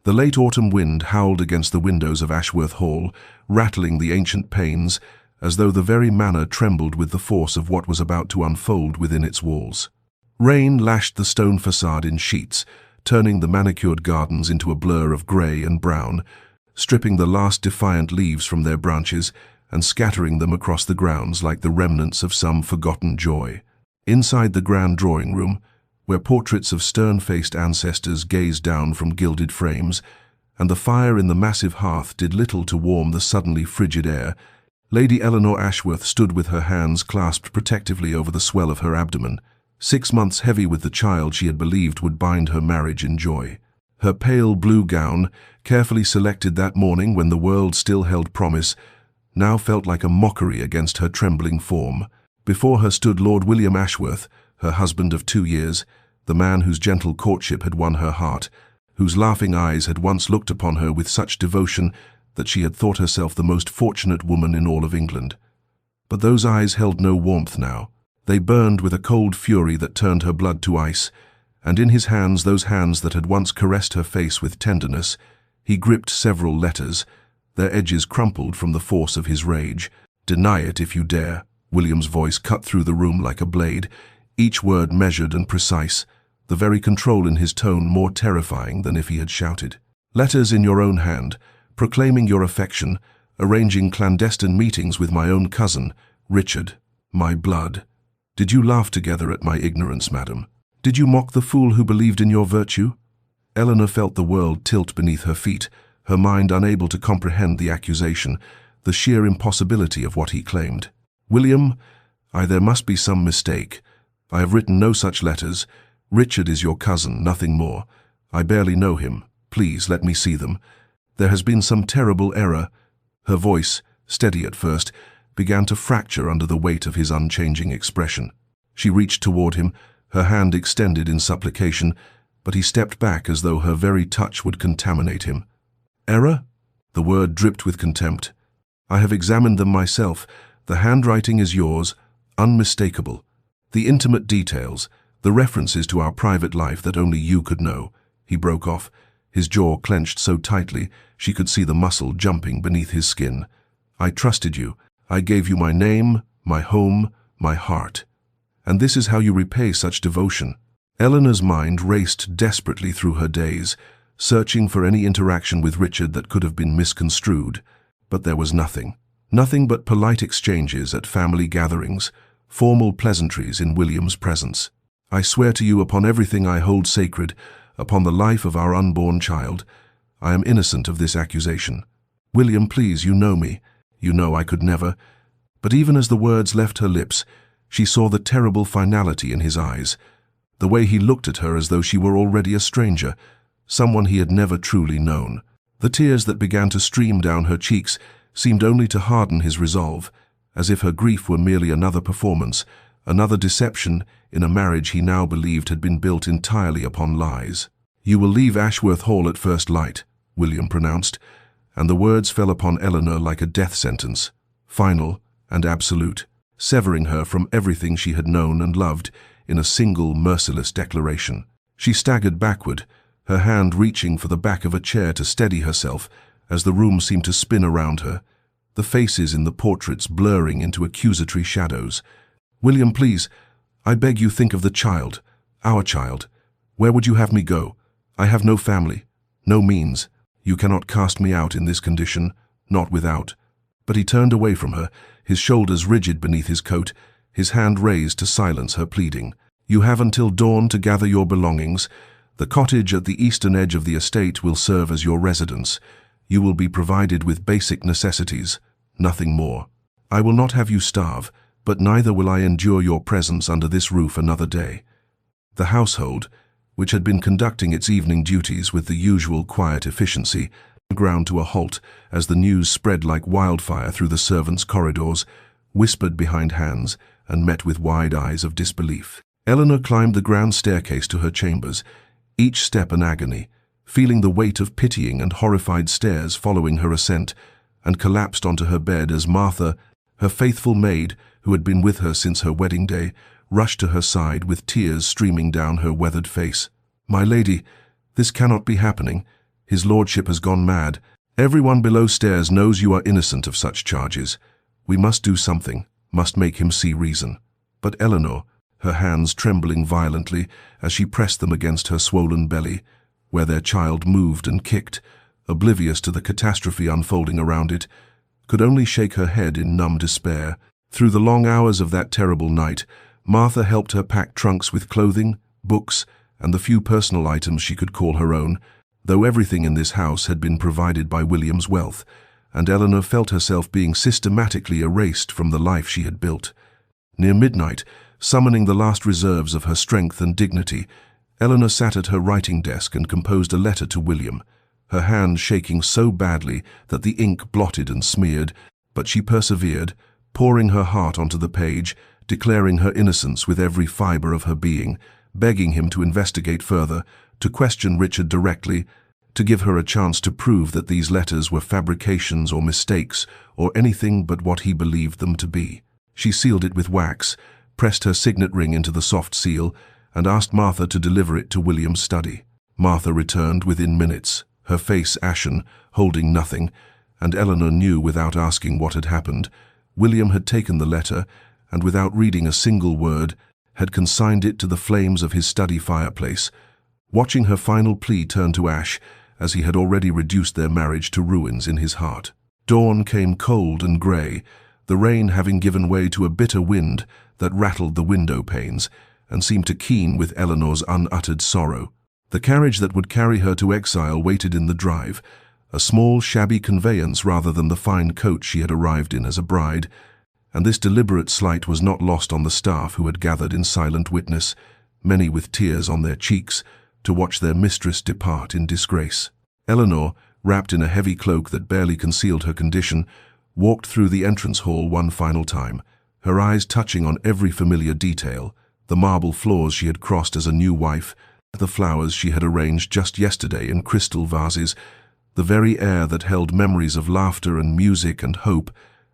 The late autumn wind howled against the windows of Ashworth Hall, rattling the ancient panes, as though the very manor trembled with the force of what was about to unfold within its walls. Rain lashed the stone facade in sheets, turning the manicured gardens into a blur of grey and brown, stripping the last defiant leaves from their branches and scattering them across the grounds like the remnants of some forgotten joy. Inside the grand drawing room, where portraits of stern-faced ancestors gazed down from gilded frames, and the fire in the massive hearth did little to warm the suddenly frigid air, Lady Eleanor Ashworth stood with her hands clasped protectively over the swell of her abdomen, 6 months heavy with the child she had believed would bind her marriage in joy. Her pale blue gown, carefully selected that morning when the world still held promise, now felt like a mockery against her trembling form. Before her stood Lord William Ashworth, her husband of 2 years, the man whose gentle courtship had won her heart, whose laughing eyes had once looked upon her with such devotion that she had thought herself the most fortunate woman in all of England. But those eyes held no warmth now. They burned with a cold fury that turned her blood to ice, and in his hands, those hands that had once caressed her face with tenderness, he gripped several letters, their edges crumpled from the force of his rage. "Deny it if you dare." William's voice cut through the room like a blade, each word measured and precise, the very control in his tone more terrifying than if he had shouted. "Letters in your own hand, proclaiming your affection, arranging clandestine meetings with my own cousin, Richard, my blood. Did you laugh together at my ignorance, madam? Did you mock the fool who believed in your virtue?" Eleanor felt the world tilt beneath her feet, her mind unable to comprehend the accusation, the sheer impossibility of what he claimed. "William, there must be some mistake. I have written no such letters. Richard is your cousin, nothing more. I barely know him. Please let me see them. There has been some terrible error." Her voice, steady at first, began to fracture under the weight of his unchanging expression. She reached toward him, her hand extended in supplication, but he stepped back as though her very touch would contaminate him. "Error?" The word dripped with contempt. "I have examined them myself. The handwriting is yours, unmistakable. The intimate details, the references to our private life that only you could know." He broke off, his jaw clenched so tightly she could see the muscle jumping beneath his skin. "I trusted you. I gave you my name, my home, my heart. And this is how you repay such devotion." Eleanor's mind raced desperately through her days, searching for any interaction with Richard that could have been misconstrued. But there was nothing. Nothing but polite exchanges at family gatherings, formal pleasantries in William's presence. "I swear to you upon everything I hold sacred, upon the life of our unborn child, I am innocent of this accusation. William, please, you know me. You know I could never." But even as the words left her lips, she saw the terrible finality in his eyes, the way he looked at her as though she were already a stranger, someone he had never truly known. The tears that began to stream down her cheeks seemed only to harden his resolve, as if her grief were merely another performance, another deception in a marriage he now believed had been built entirely upon lies. "You will leave Ashworth Hall at first light," William pronounced, and the words fell upon Eleanor like a death sentence, final and absolute, severing her from everything she had known and loved in a single merciless declaration. She staggered backward, her hand reaching for the back of a chair to steady herself as the room seemed to spin around her, the faces in the portraits blurring into accusatory shadows. "William, please, I beg you think of the child, our child. Where would you have me go? I have no family, no means. You cannot cast me out in this condition, not without." But he turned away from her, his shoulders rigid beneath his coat, his hand raised to silence her pleading. "You have until dawn to gather your belongings. The cottage at the eastern edge of the estate will serve as your residence. You will be provided with basic necessities, nothing more. I will not have you starve, but neither will I endure your presence under this roof another day." The household, which had been conducting its evening duties with the usual quiet efficiency, ground to a halt as the news spread like wildfire through the servants' corridors, whispered behind hands, and met with wide eyes of disbelief. Eleanor climbed the grand staircase to her chambers, each step an agony, feeling the weight of pitying and horrified stares following her ascent, and collapsed onto her bed as Martha, her faithful maid, who had been with her since her wedding day, rushed to her side with tears streaming down her weathered face. "My lady, this cannot be happening. His lordship has gone mad. Everyone below stairs knows you are innocent of such charges. We must do something, must make him see reason." But Eleanor, her hands trembling violently as she pressed them against her swollen belly, where their child moved and kicked, oblivious to the catastrophe unfolding around it, could only shake her head in numb despair. Through the long hours of that terrible night, Martha helped her pack trunks with clothing, books, and the few personal items she could call her own, though everything in this house had been provided by William's wealth, and Eleanor felt herself being systematically erased from the life she had built. Near midnight, summoning the last reserves of her strength and dignity, Eleanor sat at her writing desk and composed a letter to William, her hand shaking so badly that the ink blotted and smeared, but she persevered, pouring her heart onto the page, declaring her innocence with every fiber of her being, begging him to investigate further, to question Richard directly, to give her a chance to prove that these letters were fabrications or mistakes or anything but what he believed them to be. She sealed it with wax, pressed her signet ring into the soft seal, and asked Martha to deliver it to William's study. Martha returned within minutes, her face ashen, holding nothing, and Eleanor knew without asking what had happened. William had taken the letter, and without reading a single word, had consigned it to the flames of his study fireplace, watching her final plea turn to ash, as he had already reduced their marriage to ruins in his heart. Dawn came cold and grey, the rain having given way to a bitter wind that rattled the window panes and seemed to keen with Eleanor's unuttered sorrow. The carriage that would carry her to exile waited in the drive, a small, shabby conveyance rather than the fine coach she had arrived in as a bride, and this deliberate slight was not lost on the staff who had gathered in silent witness, many with tears on their cheeks, to watch their mistress depart in disgrace. Eleanor, wrapped in a heavy cloak that barely concealed her condition, walked through the entrance hall one final time, her eyes touching on every familiar detail, the marble floors she had crossed as a new wife, the flowers she had arranged just yesterday in crystal vases, the very air that held memories of laughter and music and hope,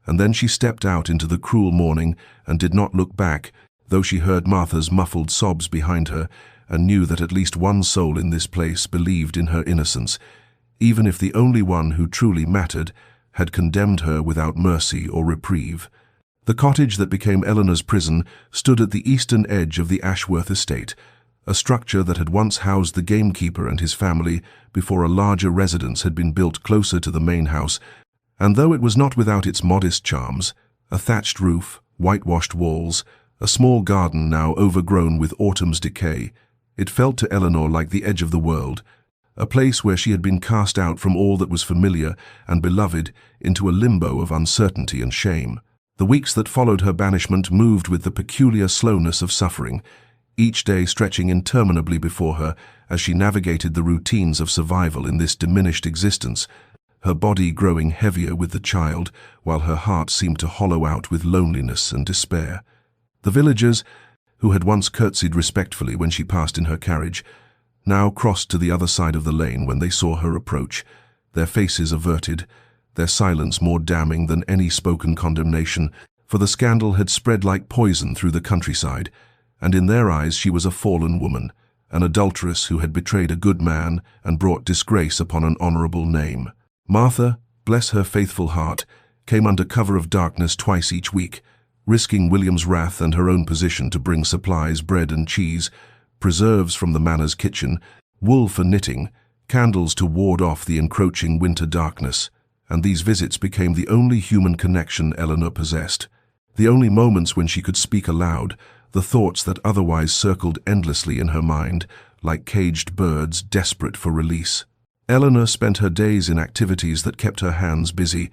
and then she stepped out into the cruel morning and did not look back, though she heard Martha's muffled sobs behind her and knew that at least one soul in this place believed in her innocence, even if the only one who truly mattered had condemned her without mercy or reprieve. The cottage that became Eleanor's prison stood at the eastern edge of the Ashworth estate, a structure that had once housed the gamekeeper and his family before a larger residence had been built closer to the main house, and though it was not without its modest charms, a thatched roof, whitewashed walls, a small garden now overgrown with autumn's decay, it felt to Eleanor like the edge of the world, a place where she had been cast out from all that was familiar and beloved into a limbo of uncertainty and shame. The weeks that followed her banishment moved with the peculiar slowness of suffering, each day stretching interminably before her as she navigated the routines of survival in this diminished existence, her body growing heavier with the child, while her heart seemed to hollow out with loneliness and despair. The villagers, who had once curtsied respectfully when she passed in her carriage, now crossed to the other side of the lane when they saw her approach, their faces averted, their silence more damning than any spoken condemnation, for the scandal had spread like poison through the countryside, and in their eyes she was a fallen woman, an adulteress who had betrayed a good man and brought disgrace upon an honorable name. Martha, bless her faithful heart, came under cover of darkness twice each week, risking William's wrath and her own position to bring supplies, bread and cheese, preserves from the manor's kitchen, wool for knitting, candles to ward off the encroaching winter darkness, and these visits became the only human connection Eleanor possessed, the only moments when she could speak aloud, the thoughts that otherwise circled endlessly in her mind, like caged birds desperate for release. Eleanor spent her days in activities that kept her hands busy.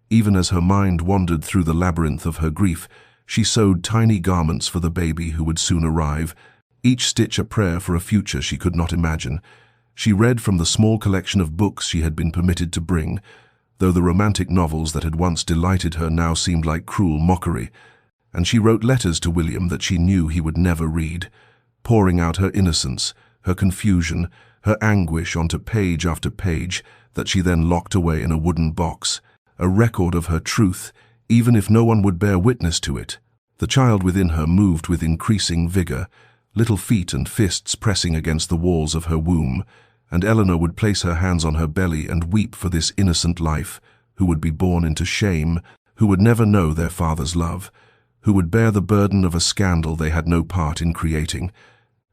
Even as her mind wandered through the labyrinth of her grief, she sewed tiny garments for the baby who would soon arrive, each stitch a prayer for a future she could not imagine. She read from the small collection of books she had been permitted to bring, though the romantic novels that had once delighted her now seemed like cruel mockery, and she wrote letters to William that she knew he would never read, pouring out her innocence, her confusion, her anguish onto page after page that she then locked away in a wooden box, a record of her truth, even if no one would bear witness to it. The child within her moved with increasing vigor, little feet and fists pressing against the walls of her womb, and Eleanor would place her hands on her belly and weep for this innocent life, who would be born into shame, who would never know their father's love, who would bear the burden of a scandal they had no part in creating.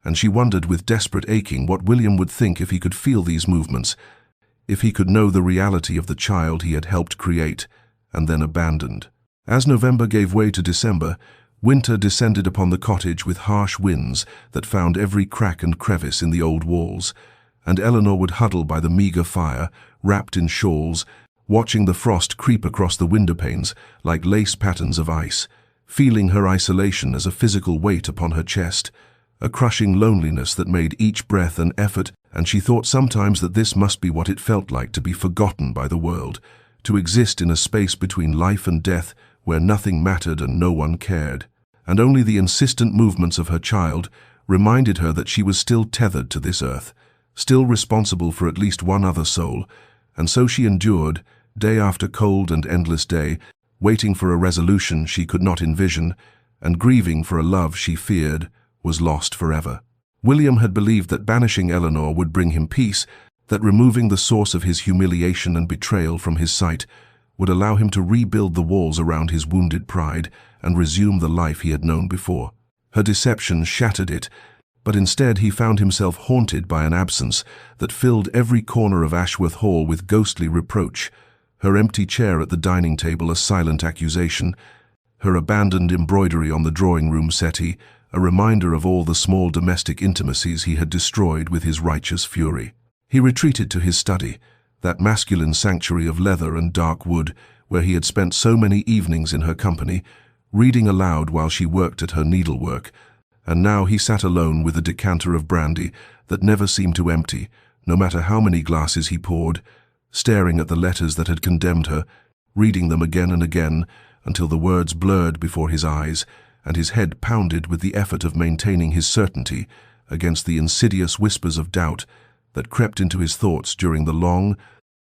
And she wondered with desperate aching what William would think if he could feel these movements, if he could know the reality of the child he had helped create and then abandoned. As November gave way to December, winter descended upon the cottage with harsh winds that found every crack and crevice in the old walls, and Eleanor would huddle by the meagre fire, wrapped in shawls, watching the frost creep across the window panes like lace patterns of ice, feeling her isolation as a physical weight upon her chest, a crushing loneliness that made each breath an effort, and she thought sometimes that this must be what it felt like to be forgotten by the world, to exist in a space between life and death where nothing mattered and no one cared. And only the insistent movements of her child reminded her that she was still tethered to this earth, still responsible for at least one other soul, and so she endured, day after cold and endless day, waiting for a resolution she could not envision, and grieving for a love she feared was lost forever. William had believed that banishing Eleanor would bring him peace, that removing the source of his humiliation and betrayal from his sight would allow him to rebuild the walls around his wounded pride and resume the life he had known before. Her deception shattered it, but instead he found himself haunted by an absence that filled every corner of Ashworth Hall with ghostly reproach, her empty chair at the dining table a silent accusation, her abandoned embroidery on the drawing-room settee a reminder of all the small domestic intimacies he had destroyed with his righteous fury. He retreated to his study, that masculine sanctuary of leather and dark wood where he had spent so many evenings in her company, reading aloud while she worked at her needlework, and now he sat alone with a decanter of brandy that never seemed to empty, no matter how many glasses he poured, staring at the letters that had condemned her, reading them again and again until the words blurred before his eyes, and his head pounded with the effort of maintaining his certainty against the insidious whispers of doubt that crept into his thoughts during the long,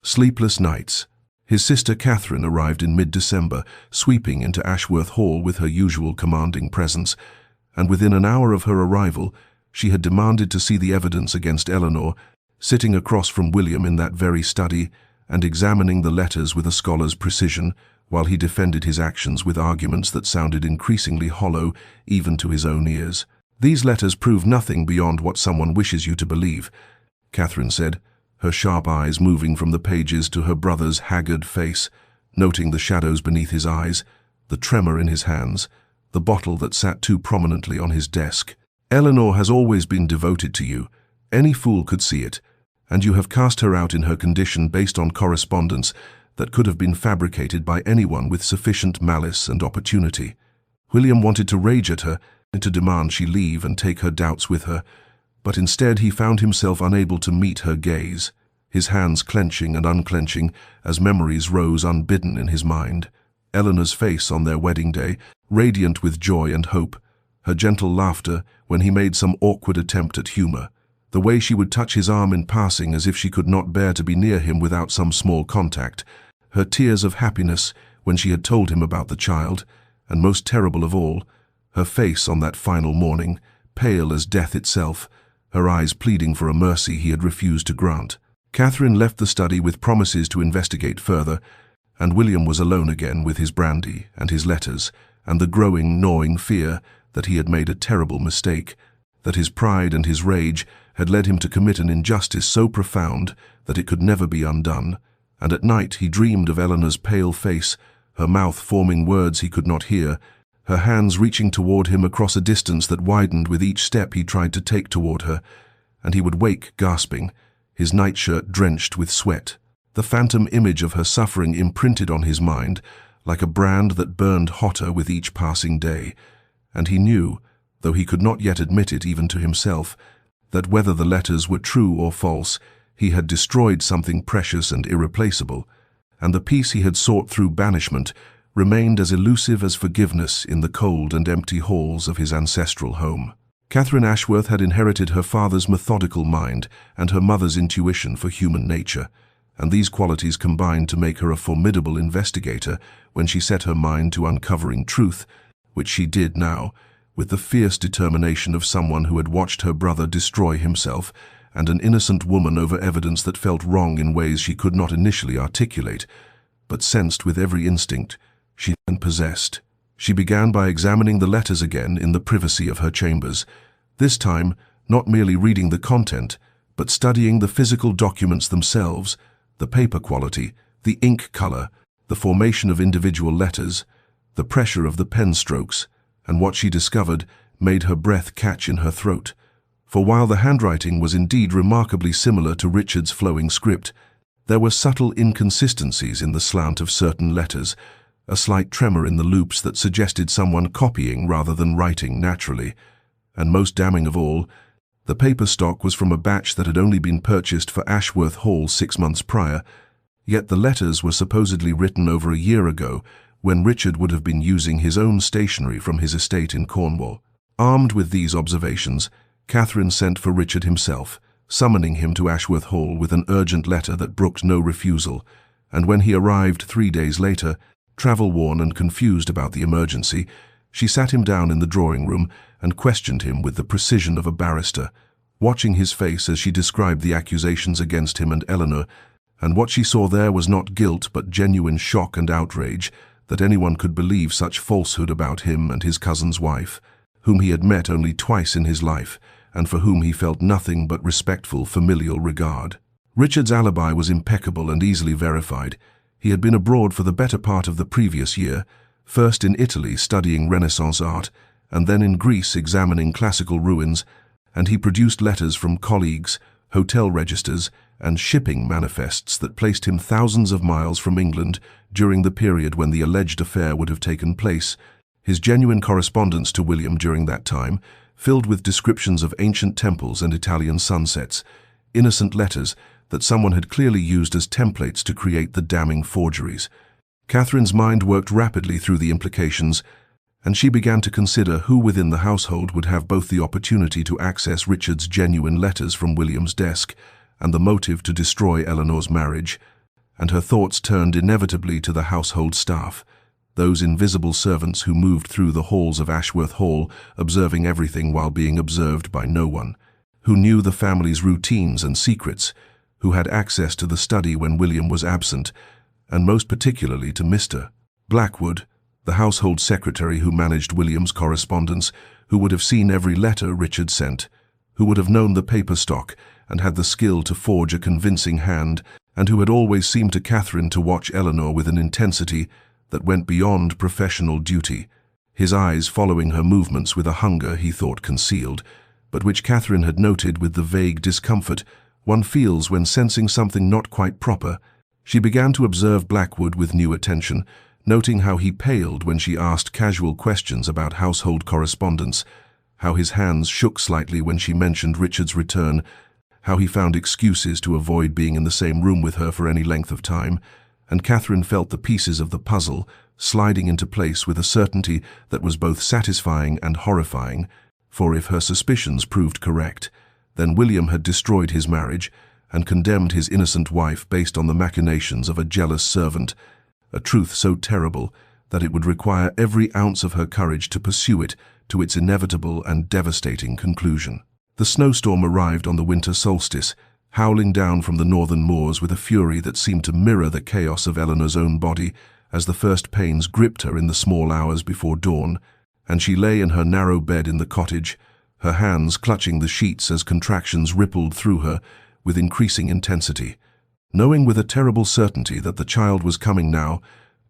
sleepless nights. His sister Catherine arrived in mid-December, sweeping into Ashworth Hall with her usual commanding presence, and within an hour of her arrival, she had demanded to see the evidence against Eleanor, sitting across from William in that very study and examining the letters with a scholar's precision, while he defended his actions with arguments that sounded increasingly hollow even to his own ears. "These letters prove nothing beyond what someone wishes you to believe," Catherine said, her sharp eyes moving from the pages to her brother's haggard face, noting the shadows beneath his eyes, the tremor in his hands, the bottle that sat too prominently on his desk. "Eleanor has always been devoted to you. Any fool could see it, and you have cast her out in her condition based on correspondence that could have been fabricated by anyone with sufficient malice and opportunity." William wanted to rage at her and to demand she leave and take her doubts with her, but instead he found himself unable to meet her gaze, his hands clenching and unclenching as memories rose unbidden in his mind. Eleanor's face on their wedding day, radiant with joy and hope, her gentle laughter when he made some awkward attempt at humor, the way she would touch his arm in passing as if she could not bear to be near him without some small contact, her tears of happiness when she had told him about the child, and most terrible of all, her face on that final morning, pale as death itself, her eyes pleading for a mercy he had refused to grant. Catherine left the study with promises to investigate further, and William was alone again with his brandy and his letters, and the growing, gnawing fear that he had made a terrible mistake, that his pride and his rage had led him to commit an injustice so profound that it could never be undone. And at night he dreamed of Eleanor's pale face, her mouth forming words he could not hear, her hands reaching toward him across a distance that widened with each step he tried to take toward her, and he would wake gasping, his nightshirt drenched with sweat, the phantom image of her suffering imprinted on his mind like a brand that burned hotter with each passing day. And he knew, though he could not yet admit it even to himself, that whether the letters were true or false, he had destroyed something precious and irreplaceable, and the peace he had sought through banishment remained as elusive as forgiveness in the cold and empty halls of his ancestral home. Catherine Ashworth had inherited her father's methodical mind and her mother's intuition for human nature, and these qualities combined to make her a formidable investigator when she set her mind to uncovering truth, which she did now, with the fierce determination of someone who had watched her brother destroy himself and an innocent woman over evidence that felt wrong in ways she could not initially articulate, but sensed with every instinct she had possessed. She began by examining the letters again in the privacy of her chambers, this time not merely reading the content, but studying the physical documents themselves, the paper quality, the ink color, the formation of individual letters, the pressure of the pen strokes, and what she discovered made her breath catch in her throat. For while the handwriting was indeed remarkably similar to Richard's flowing script, there were subtle inconsistencies in the slant of certain letters, a slight tremor in the loops that suggested someone copying rather than writing naturally. And most damning of all, the paper stock was from a batch that had only been purchased for Ashworth Hall 6 months prior, yet the letters were supposedly written over a year ago, when Richard would have been using his own stationery from his estate in Cornwall. Armed with these observations, Catherine sent for Richard himself, summoning him to Ashworth Hall with an urgent letter that brooked no refusal, and when he arrived 3 days later, travel-worn and confused about the emergency, she sat him down in the drawing-room and questioned him with the precision of a barrister, watching his face as she described the accusations against him and Eleanor, and what she saw there was not guilt but genuine shock and outrage that anyone could believe such falsehood about him and his cousin's wife, whom he had met only twice in his life, and for whom he felt nothing but respectful familial regard. Richard's alibi was impeccable and easily verified. He had been abroad for the better part of the previous year, first in Italy studying Renaissance art, and then in Greece examining classical ruins, and he produced letters from colleagues, hotel registers, and shipping manifests that placed him thousands of miles from England during the period when the alleged affair would have taken place. His genuine correspondence to William during that time, filled with descriptions of ancient temples and Italian sunsets, innocent letters that someone had clearly used as templates to create the damning forgeries. Catherine's mind worked rapidly through the implications, and she began to consider who within the household would have both the opportunity to access Richard's genuine letters from William's desk and the motive to destroy Eleanor's marriage, and her thoughts turned inevitably to the household staff, those invisible servants who moved through the halls of Ashworth Hall, observing everything while being observed by no one, who knew the family's routines and secrets, who had access to the study when William was absent, and most particularly to Mr. Blackwood, the household secretary who managed William's correspondence, who would have seen every letter Richard sent, who would have known the paper stock and had the skill to forge a convincing hand, and who had always seemed to Catherine to watch Eleanor with an intensity that went beyond professional duty, his eyes following her movements with a hunger he thought concealed, but which Catherine had noted with the vague discomfort one feels when sensing something not quite proper. She began to observe Blackwood with new attention, noting how he paled when she asked casual questions about household correspondence, how his hands shook slightly when she mentioned Richard's return, how he found excuses to avoid being in the same room with her for any length of time, and Catherine felt the pieces of the puzzle sliding into place with a certainty that was both satisfying and horrifying, for if her suspicions proved correct, then William had destroyed his marriage and condemned his innocent wife based on the machinations of a jealous servant, a truth so terrible that it would require every ounce of her courage to pursue it to its inevitable and devastating conclusion. The snowstorm arrived on the winter solstice, howling down from the northern moors with a fury that seemed to mirror the chaos of Eleanor's own body as the first pains gripped her in the small hours before dawn, and she lay in her narrow bed in the cottage, her hands clutching the sheets as contractions rippled through her with increasing intensity, knowing with a terrible certainty that the child was coming now,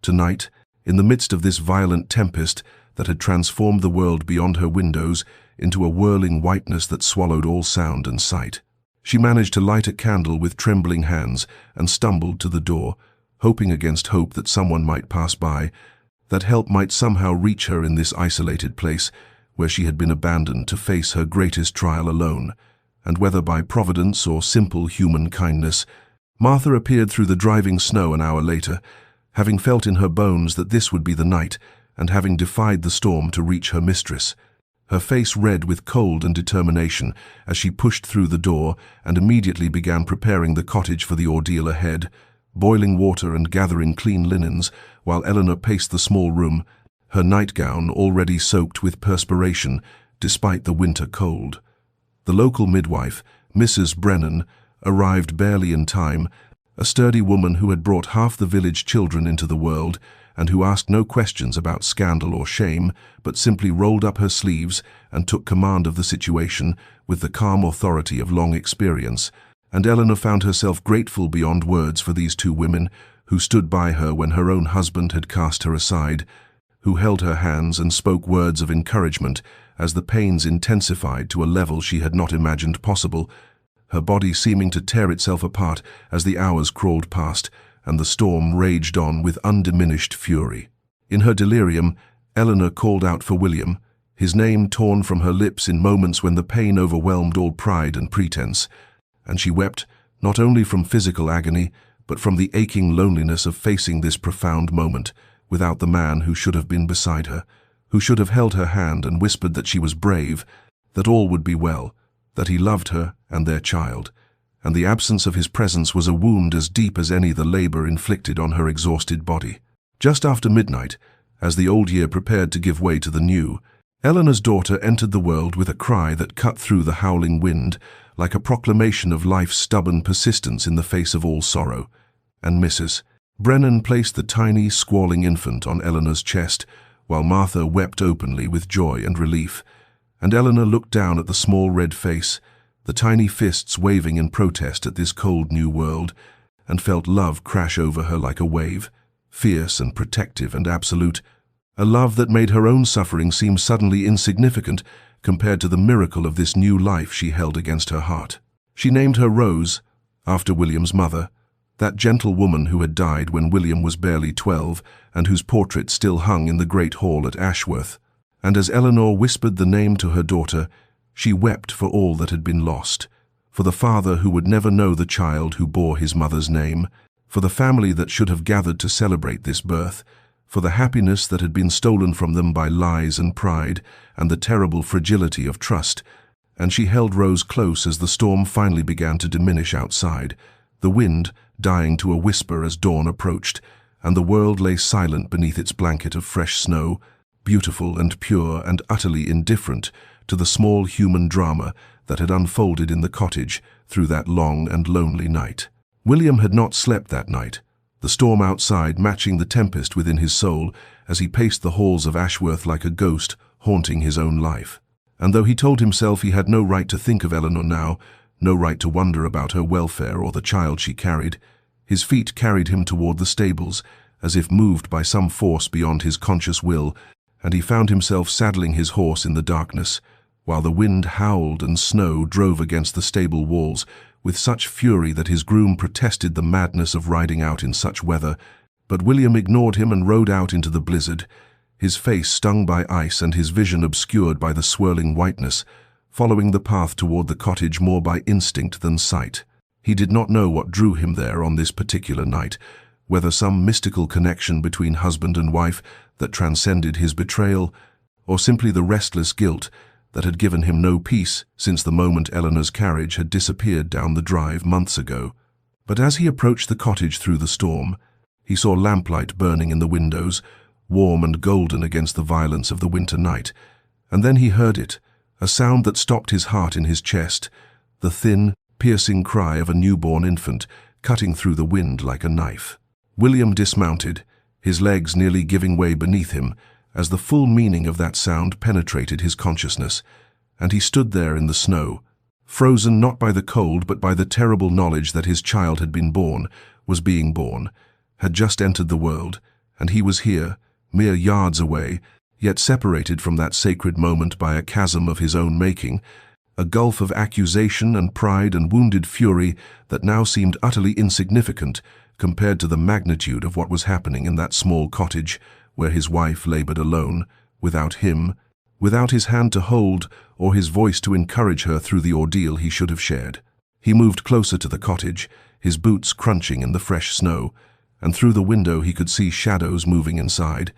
tonight, in the midst of this violent tempest that had transformed the world beyond her windows into a whirling whiteness that swallowed all sound and sight. She managed to light a candle with trembling hands and stumbled to the door, hoping against hope that someone might pass by, that help might somehow reach her in this isolated place where she had been abandoned to face her greatest trial alone, and whether by providence or simple human kindness, Martha appeared through the driving snow an hour later, having felt in her bones that this would be the night, and having defied the storm to reach her mistress, her face red with cold and determination as she pushed through the door and immediately began preparing the cottage for the ordeal ahead, boiling water and gathering clean linens, while Eleanor paced the small room, her nightgown already soaked with perspiration despite the winter cold. The local midwife, Mrs. Brennan, arrived barely in time, a sturdy woman who had brought half the village children into the world and who asked no questions about scandal or shame, but simply rolled up her sleeves and took command of the situation with the calm authority of long experience. And Eleanor found herself grateful beyond words for these two women who stood by her when her own husband had cast her aside, who held her hands and spoke words of encouragement as the pains intensified to a level she had not imagined possible, her body seeming to tear itself apart as the hours crawled past and the storm raged on with undiminished fury. In her delirium, Eleanor called out for William, his name torn from her lips in moments when the pain overwhelmed all pride and pretense, and she wept not only from physical agony, but from the aching loneliness of facing this profound moment without the man who should have been beside her, who should have held her hand and whispered that she was brave, that all would be well, that he loved her and their child, and the absence of his presence was a wound as deep as any the labor inflicted on her exhausted body. Just after midnight, as the old year prepared to give way to the new, Eleanor's daughter entered the world with a cry that cut through the howling wind, like a proclamation of life's stubborn persistence in the face of all sorrow. And Mrs. Brennan placed the tiny, squalling infant on Eleanor's chest, while Martha wept openly with joy and relief, and Eleanor looked down at the small red face, the tiny fists waving in protest at this cold new world, and felt love crash over her like a wave, fierce and protective and absolute, a love that made her own suffering seem suddenly insignificant compared to the miracle of this new life she held against her heart. She named her Rose, after William's mother, that gentle woman who had died when William was barely 12 and whose portrait still hung in the great hall at Ashworth. And as Eleanor whispered the name to her daughter, she wept for all that had been lost, for the father who would never know the child who bore his mother's name, for the family that should have gathered to celebrate this birth, for the happiness that had been stolen from them by lies and pride and the terrible fragility of trust. And she held Rose close as the storm finally began to diminish outside, the wind dying to a whisper as dawn approached, and the world lay silent beneath its blanket of fresh snow, beautiful and pure and utterly indifferent to the small human drama that had unfolded in the cottage through that long and lonely night. William had not slept that night, the storm outside matching the tempest within his soul as he paced the halls of Ashworth like a ghost haunting his own life. And though he told himself he had no right to think of Eleanor now, no right to wonder about her welfare or the child she carried, his feet carried him toward the stables, as if moved by some force beyond his conscious will, and he found himself saddling his horse in the darkness, while the wind howled and snow drove against the stable walls with such fury that his groom protested the madness of riding out in such weather. But William ignored him and rode out into the blizzard, his face stung by ice and his vision obscured by the swirling whiteness, following the path toward the cottage more by instinct than sight. He did not know what drew him there on this particular night, whether some mystical connection between husband and wife that transcended his betrayal, or simply the restless guilt that had given him no peace since the moment Eleanor's carriage had disappeared down the drive months ago. But as he approached the cottage through the storm, he saw lamplight burning in the windows, warm and golden against the violence of the winter night, and then he heard it, a sound that stopped his heart in his chest, the thin, piercing cry of a newborn infant cutting through the wind like a knife. William dismounted, his legs nearly giving way beneath him, as the full meaning of that sound penetrated his consciousness, and he stood there in the snow, frozen not by the cold but by the terrible knowledge that his child had been born, was being born, had just entered the world, and he was here, mere yards away, yet separated from that sacred moment by a chasm of his own making, a gulf of accusation and pride and wounded fury that now seemed utterly insignificant compared to the magnitude of what was happening in that small cottage where his wife labored alone, without him, without his hand to hold or his voice to encourage her through the ordeal he should have shared. He moved closer to the cottage, his boots crunching in the fresh snow, and through the window he could see shadows moving inside,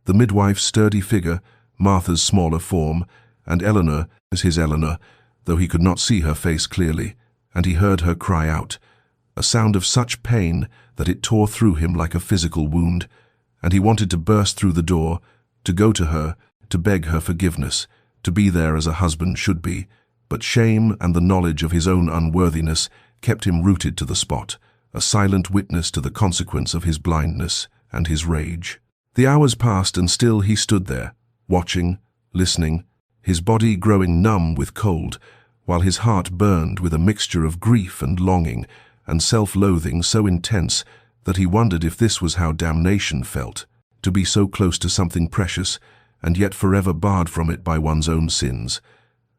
the midwife's sturdy figure, Martha's smaller form, and Eleanor as his Eleanor, though he could not see her face clearly, and he heard her cry out, a sound of such pain that it tore through him like a physical wound, and he wanted to burst through the door, to go to her, to beg her forgiveness, to be there as a husband should be, but shame and the knowledge of his own unworthiness kept him rooted to the spot, a silent witness to the consequence of his blindness and his rage. The hours passed and still he stood there, watching, listening, his body growing numb with cold, while his heart burned with a mixture of grief and longing and self-loathing so intense that he wondered if this was how damnation felt, to be so close to something precious and yet forever barred from it by one's own sins.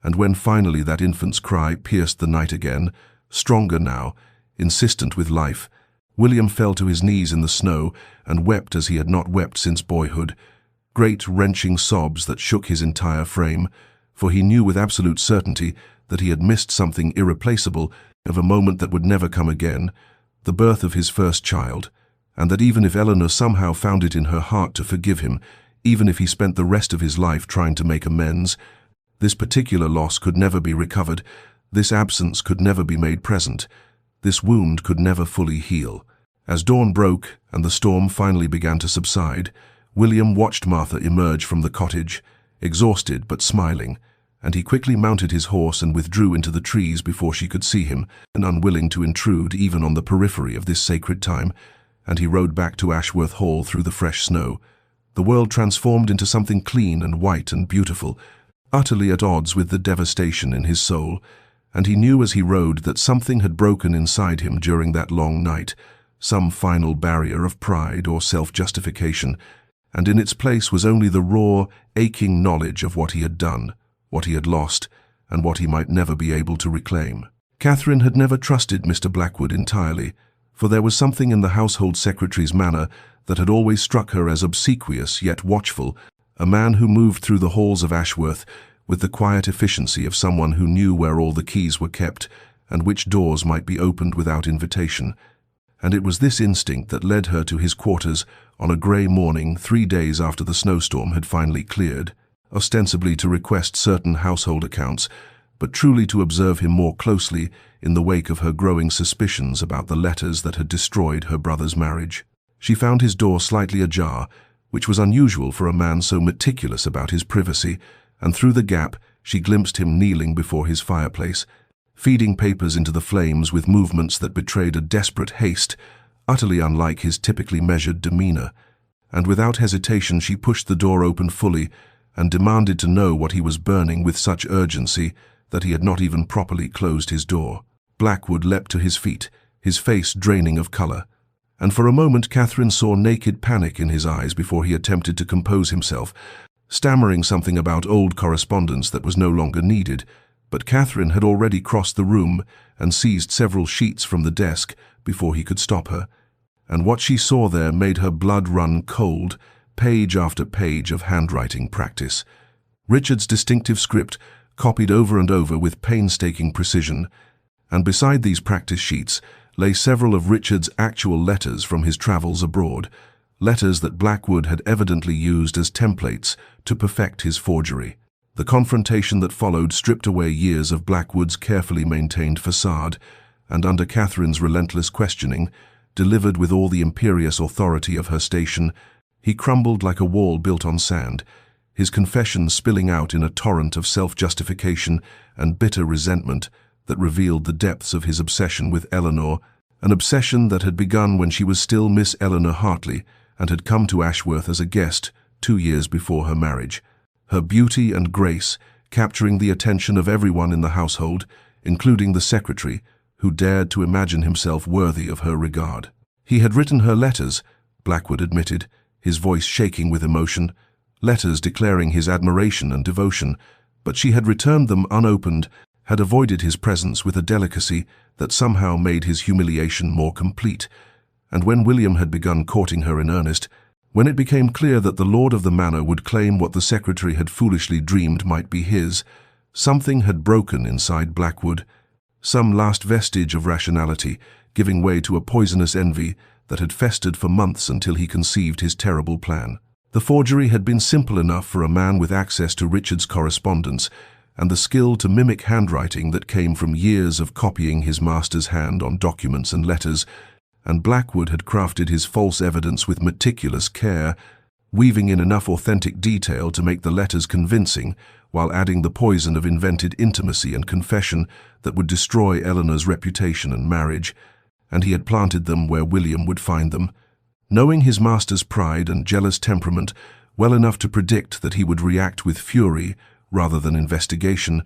And when finally that infant's cry pierced the night again, stronger now, insistent with life, William fell to his knees in the snow and wept as he had not wept since boyhood, great wrenching sobs that shook his entire frame, for he knew with absolute certainty that he had missed something irreplaceable of a moment that would never come again, the birth of his first child, and that even if Eleanor somehow found it in her heart to forgive him, even if he spent the rest of his life trying to make amends, this particular loss could never be recovered, this absence could never be made present, this wound could never fully heal. As dawn broke and the storm finally began to subside, William watched Martha emerge from the cottage, exhausted but smiling, and he quickly mounted his horse and withdrew into the trees before she could see him, and unwilling to intrude even on the periphery of this sacred time, and he rode back to Ashworth Hall through the fresh snow, the world transformed into something clean and white and beautiful, utterly at odds with the devastation in his soul, and he knew as he rode that something had broken inside him during that long night, some final barrier of pride or self-justification, and in its place was only the raw, aching knowledge of what he had done, what he had lost, and what he might never be able to reclaim. Catherine had never trusted Mr. Blackwood entirely, for there was something in the household secretary's manner that had always struck her as obsequious yet watchful, a man who moved through the halls of Ashworth with the quiet efficiency of someone who knew where all the keys were kept and which doors might be opened without invitation. And it was this instinct that led her to his quarters on a grey morning 3 days after the snowstorm had finally cleared, ostensibly to request certain household accounts, but truly to observe him more closely in the wake of her growing suspicions about the letters that had destroyed her brother's marriage. She found his door slightly ajar, which was unusual for a man so meticulous about his privacy, and through the gap she glimpsed him kneeling before his fireplace, feeding papers into the flames with movements that betrayed a desperate haste, utterly unlike his typically measured demeanor. And without hesitation she pushed the door open fully and demanded to know what he was burning with such urgency that he had not even properly closed his door. Blackwood leapt to his feet, his face draining of color, and for a moment Catherine saw naked panic in his eyes before he attempted to compose himself, stammering something about old correspondence that was no longer needed. But Catherine had already crossed the room and seized several sheets from the desk before he could stop her, and what she saw there made her blood run cold, page after page of handwriting practice. Richard's distinctive script, copied over and over with painstaking precision, and beside these practice sheets lay several of Richard's actual letters from his travels abroad, letters that Blackwood had evidently used as templates to perfect his forgery. The confrontation that followed stripped away years of Blackwood's carefully maintained facade, and under Catherine's relentless questioning, delivered with all the imperious authority of her station, he crumbled like a wall built on sand, his confession spilling out in a torrent of self-justification and bitter resentment that revealed the depths of his obsession with Eleanor, an obsession that had begun when she was still Miss Eleanor Hartley and had come to Ashworth as a guest 2 years before her marriage. Her beauty and grace capturing the attention of everyone in the household, including the secretary, who dared to imagine himself worthy of her regard. He had written her letters, Blackwood admitted, his voice shaking with emotion, letters declaring his admiration and devotion, but she had returned them unopened, had avoided his presence with a delicacy that somehow made his humiliation more complete. And when William had begun courting her in earnest, when it became clear that the lord of the manor would claim what the secretary had foolishly dreamed might be his, something had broken inside Blackwood, some last vestige of rationality, giving way to a poisonous envy that had festered for months until he conceived his terrible plan. The forgery had been simple enough for a man with access to Richard's correspondence and the skill to mimic handwriting that came from years of copying his master's hand on documents and letters, and Blackwood had crafted his false evidence with meticulous care, weaving in enough authentic detail to make the letters convincing, while adding the poison of invented intimacy and confession that would destroy Eleanor's reputation and marriage, and he had planted them where William would find them. Knowing his master's pride and jealous temperament well enough to predict that he would react with fury rather than investigation,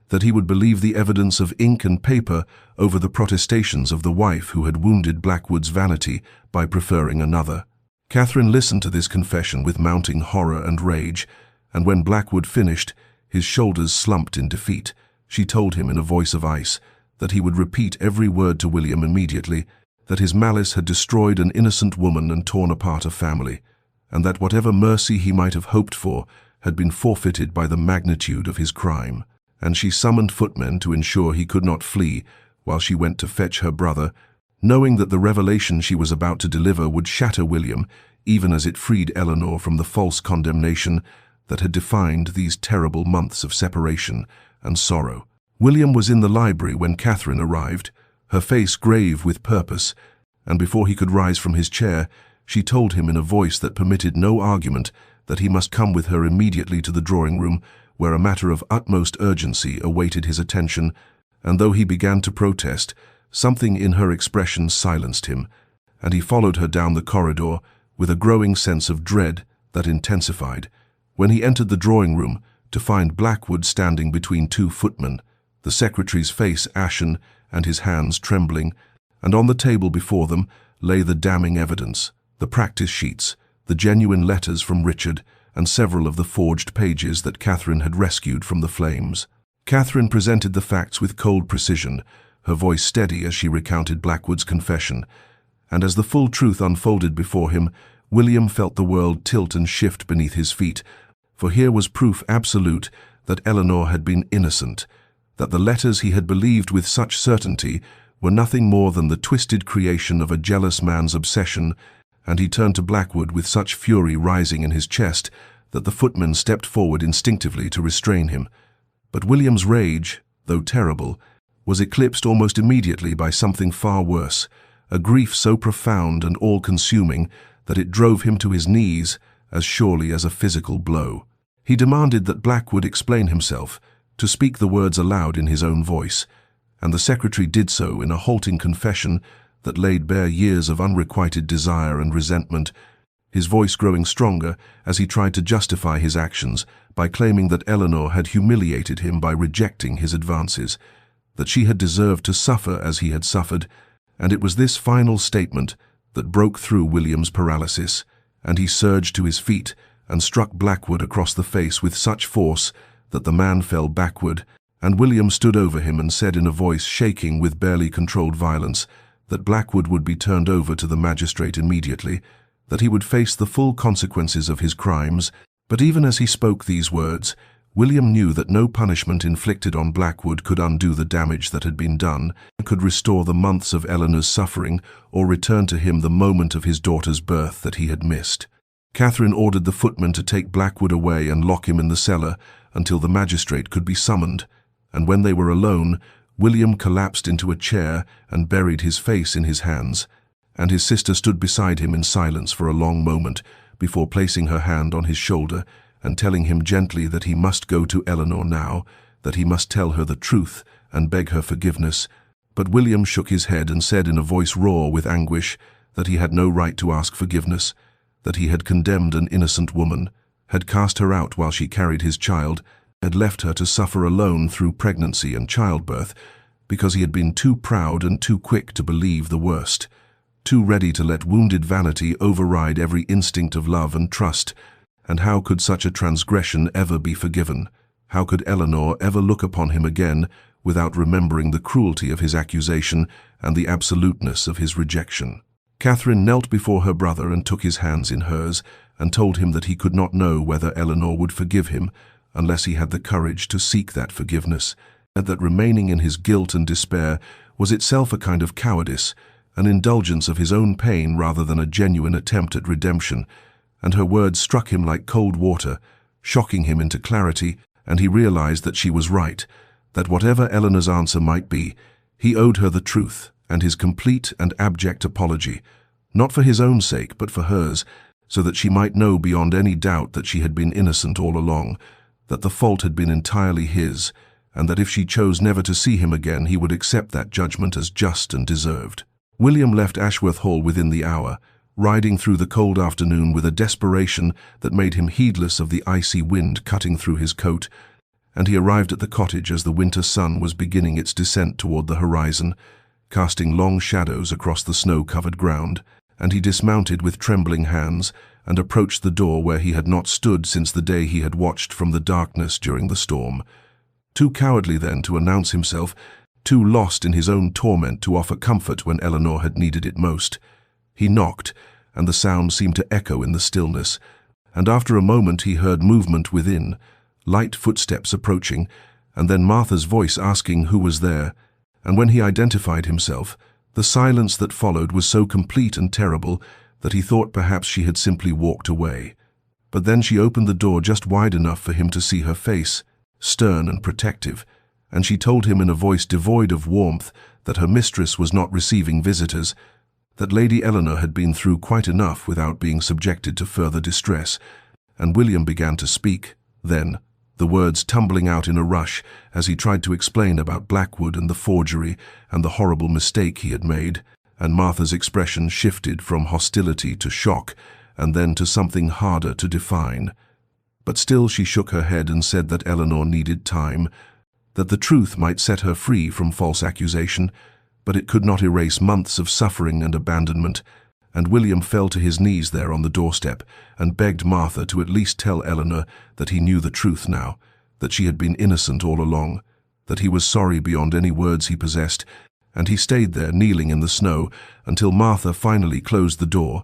that he would believe the evidence of ink and paper over the protestations of the wife who had wounded Blackwood's vanity by preferring another. Catherine listened to this confession with mounting horror and rage, and when Blackwood finished, his shoulders slumped in defeat. She told him in a voice of ice that he would repeat every word to William immediately, that his malice had destroyed an innocent woman and torn apart a family, and that whatever mercy he might have hoped for had been forfeited by the magnitude of his crime. And she summoned footmen to ensure he could not flee while she went to fetch her brother, knowing that the revelation she was about to deliver would shatter William, even as it freed Eleanor from the false condemnation that had defined these terrible months of separation and sorrow. William was in the library when Catherine arrived, her face grave with purpose, and before he could rise from his chair, she told him in a voice that permitted no argument that he must come with her immediately to the drawing-room, where a matter of utmost urgency awaited his attention, and though he began to protest, something in her expression silenced him, and he followed her down the corridor with a growing sense of dread that intensified. When he entered the drawing-room, to find Blackwood standing between two footmen, the secretary's face ashen and his hands trembling, and on the table before them lay the damning evidence, the practice sheets, the genuine letters from Richard, and several of the forged pages that Catherine had rescued from the flames. Catherine presented the facts with cold precision, her voice steady as she recounted Blackwood's confession, and as the full truth unfolded before him, William felt the world tilt and shift beneath his feet, for here was proof absolute that Eleanor had been innocent, that the letters he had believed with such certainty were nothing more than the twisted creation of a jealous man's obsession, and he turned to Blackwood with such fury rising in his chest that the footman stepped forward instinctively to restrain him. But William's rage, though terrible, was eclipsed almost immediately by something far worse, a grief so profound and all-consuming that it drove him to his knees as surely as a physical blow. He demanded that Blackwood explain himself, to speak the words aloud in his own voice, and the secretary did so in a halting confession that laid bare years of unrequited desire and resentment, his voice growing stronger as he tried to justify his actions by claiming that Eleanor had humiliated him by rejecting his advances, that she had deserved to suffer as he had suffered, and it was this final statement that broke through William's paralysis, and he surged to his feet and struck Blackwood across the face with such force that the man fell backward, and William stood over him and said in a voice shaking with barely controlled violence that Blackwood would be turned over to the magistrate immediately, that he would face the full consequences of his crimes. But even as he spoke these words, William knew that no punishment inflicted on Blackwood could undo the damage that had been done, could restore the months of Eleanor's suffering, or return to him the moment of his daughter's birth that he had missed. Catherine ordered the footman to take Blackwood away and lock him in the cellar until the magistrate could be summoned, and when they were alone, William collapsed into a chair and buried his face in his hands, and his sister stood beside him in silence for a long moment before placing her hand on his shoulder and telling him gently that he must go to Eleanor now, that he must tell her the truth and beg her forgiveness. But William shook his head and said in a voice raw with anguish that he had no right to ask forgiveness, that he had condemned an innocent woman, had cast her out while she carried his child, had left her to suffer alone through pregnancy and childbirth, because he had been too proud and too quick to believe the worst, too ready to let wounded vanity override every instinct of love and trust. And how could such a transgression ever be forgiven? How could Eleanor ever look upon him again without remembering the cruelty of his accusation and the absoluteness of his rejection? Catherine knelt before her brother and took his hands in hers and told him that he could not know whether Eleanor would forgive him unless he had the courage to seek that forgiveness, and that remaining in his guilt and despair was itself a kind of cowardice, an indulgence of his own pain rather than a genuine attempt at redemption. And her words struck him like cold water, shocking him into clarity, and he realized that she was right, that whatever Eleanor's answer might be, he owed her the truth and his complete and abject apology, not for his own sake but for hers, so that she might know beyond any doubt that she had been innocent all along, that the fault had been entirely his, and that if she chose never to see him again, he would accept that judgment as just and deserved. William left Ashworth Hall within the hour, riding through the cold afternoon with a desperation that made him heedless of the icy wind cutting through his coat, and he arrived at the cottage as the winter sun was beginning its descent toward the horizon, casting long shadows across the snow-covered ground, and he dismounted with trembling hands and approached the door where he had not stood since the day he had watched from the darkness during the storm. Too cowardly then to announce himself, too lost in his own torment to offer comfort when Eleanor had needed it most. He knocked, and the sound seemed to echo in the stillness, and after a moment he heard movement within, light footsteps approaching, and then Martha's voice asking who was there, and when he identified himself, the silence that followed was so complete and terrible that he thought perhaps she had simply walked away. But then she opened the door just wide enough for him to see her face, stern and protective, and she told him in a voice devoid of warmth that her mistress was not receiving visitors, that Lady Eleanor had been through quite enough without being subjected to further distress, and William began to speak, then, the words tumbling out in a rush as he tried to explain about Blackwood and the forgery and the horrible mistake he had made, and Martha's expression shifted from hostility to shock and then to something harder to define. But still she shook her head and said that Eleanor needed time, that the truth might set her free from false accusation, but it could not erase months of suffering and abandonment, and William fell to his knees there on the doorstep and begged Martha to at least tell Eleanor that he knew the truth now, that she had been innocent all along, that he was sorry beyond any words he possessed, and he stayed there kneeling in the snow until Martha finally closed the door,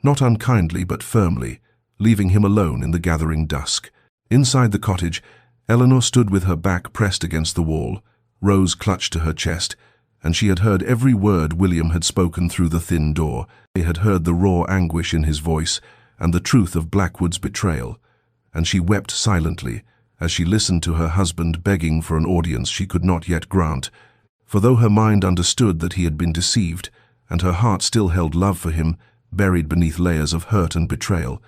not unkindly but firmly, leaving him alone in the gathering dusk. Inside the cottage, Eleanor stood with her back pressed against the wall, Rose clutched to her chest, and she had heard every word William had spoken through the thin door. They had heard the raw anguish in his voice and the truth of Blackwood's betrayal, and she wept silently as she listened to her husband begging for an audience she could not yet grant, for though her mind understood that he had been deceived, and her heart still held love for him, buried beneath layers of hurt and betrayal,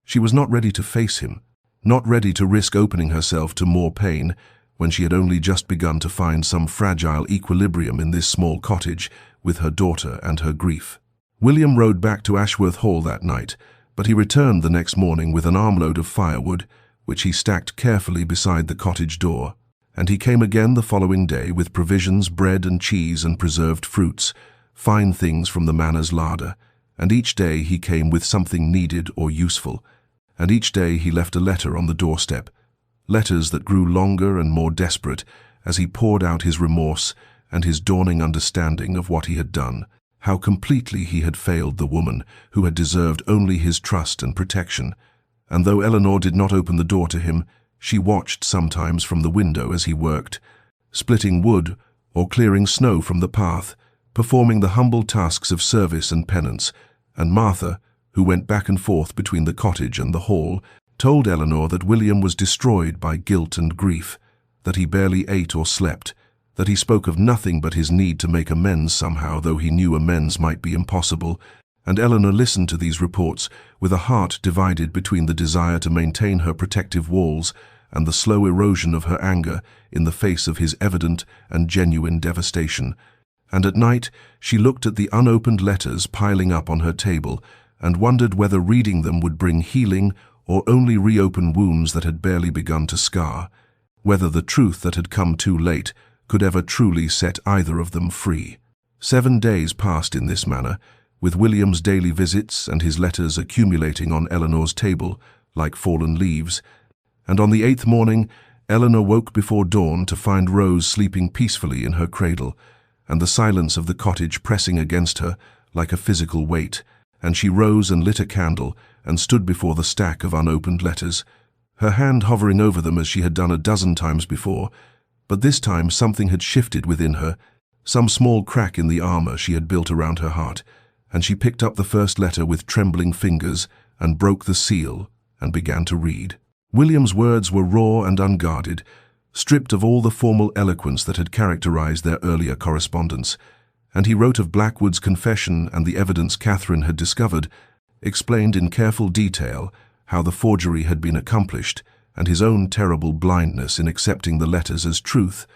she was not ready to face him, not ready to risk opening herself to more pain, when she had only just begun to find some fragile equilibrium in this small cottage with her daughter and her grief. William rode back to Ashworth Hall that night, but he returned the next morning with an armload of firewood, which he stacked carefully beside the cottage door, and he came again the following day with provisions, bread and cheese and preserved fruits, fine things from the manor's larder, and each day he came with something needed or useful, and each day he left a letter on the doorstep, letters that grew longer and more desperate as he poured out his remorse and his dawning understanding of what he had done, how completely he had failed the woman who had deserved only his trust and protection. And though Eleanor did not open the door to him, she watched sometimes from the window as he worked, splitting wood or clearing snow from the path, performing the humble tasks of service and penance, and Martha, who went back and forth between the cottage and the hall, told Eleanor that William was destroyed by guilt and grief, that he barely ate or slept, that he spoke of nothing but his need to make amends somehow, though he knew amends might be impossible, and Eleanor listened to these reports with a heart divided between the desire to maintain her protective walls and the slow erosion of her anger in the face of his evident and genuine devastation. And at night she looked at the unopened letters piling up on her table and wondered whether reading them would bring healing or only reopen wounds that had barely begun to scar, whether the truth that had come too late could ever truly set either of them free. 7 days passed in this manner, with William's daily visits and his letters accumulating on Eleanor's table like fallen leaves, and on the 8th morning Eleanor woke before dawn to find Rose sleeping peacefully in her cradle, and the silence of the cottage pressing against her like a physical weight, and she rose and lit a candle and stood before the stack of unopened letters, her hand hovering over them as she had done a dozen times before, but this time something had shifted within her, some small crack in the armor she had built around her heart, and she picked up the first letter with trembling fingers and broke the seal and began to read. William's words were raw and unguarded, stripped of all the formal eloquence that had characterized their earlier correspondence, and he wrote of Blackwood's confession and the evidence Catherine had discovered, explained in careful detail how the forgery had been accomplished, and his own terrible blindness in accepting the letters as truth,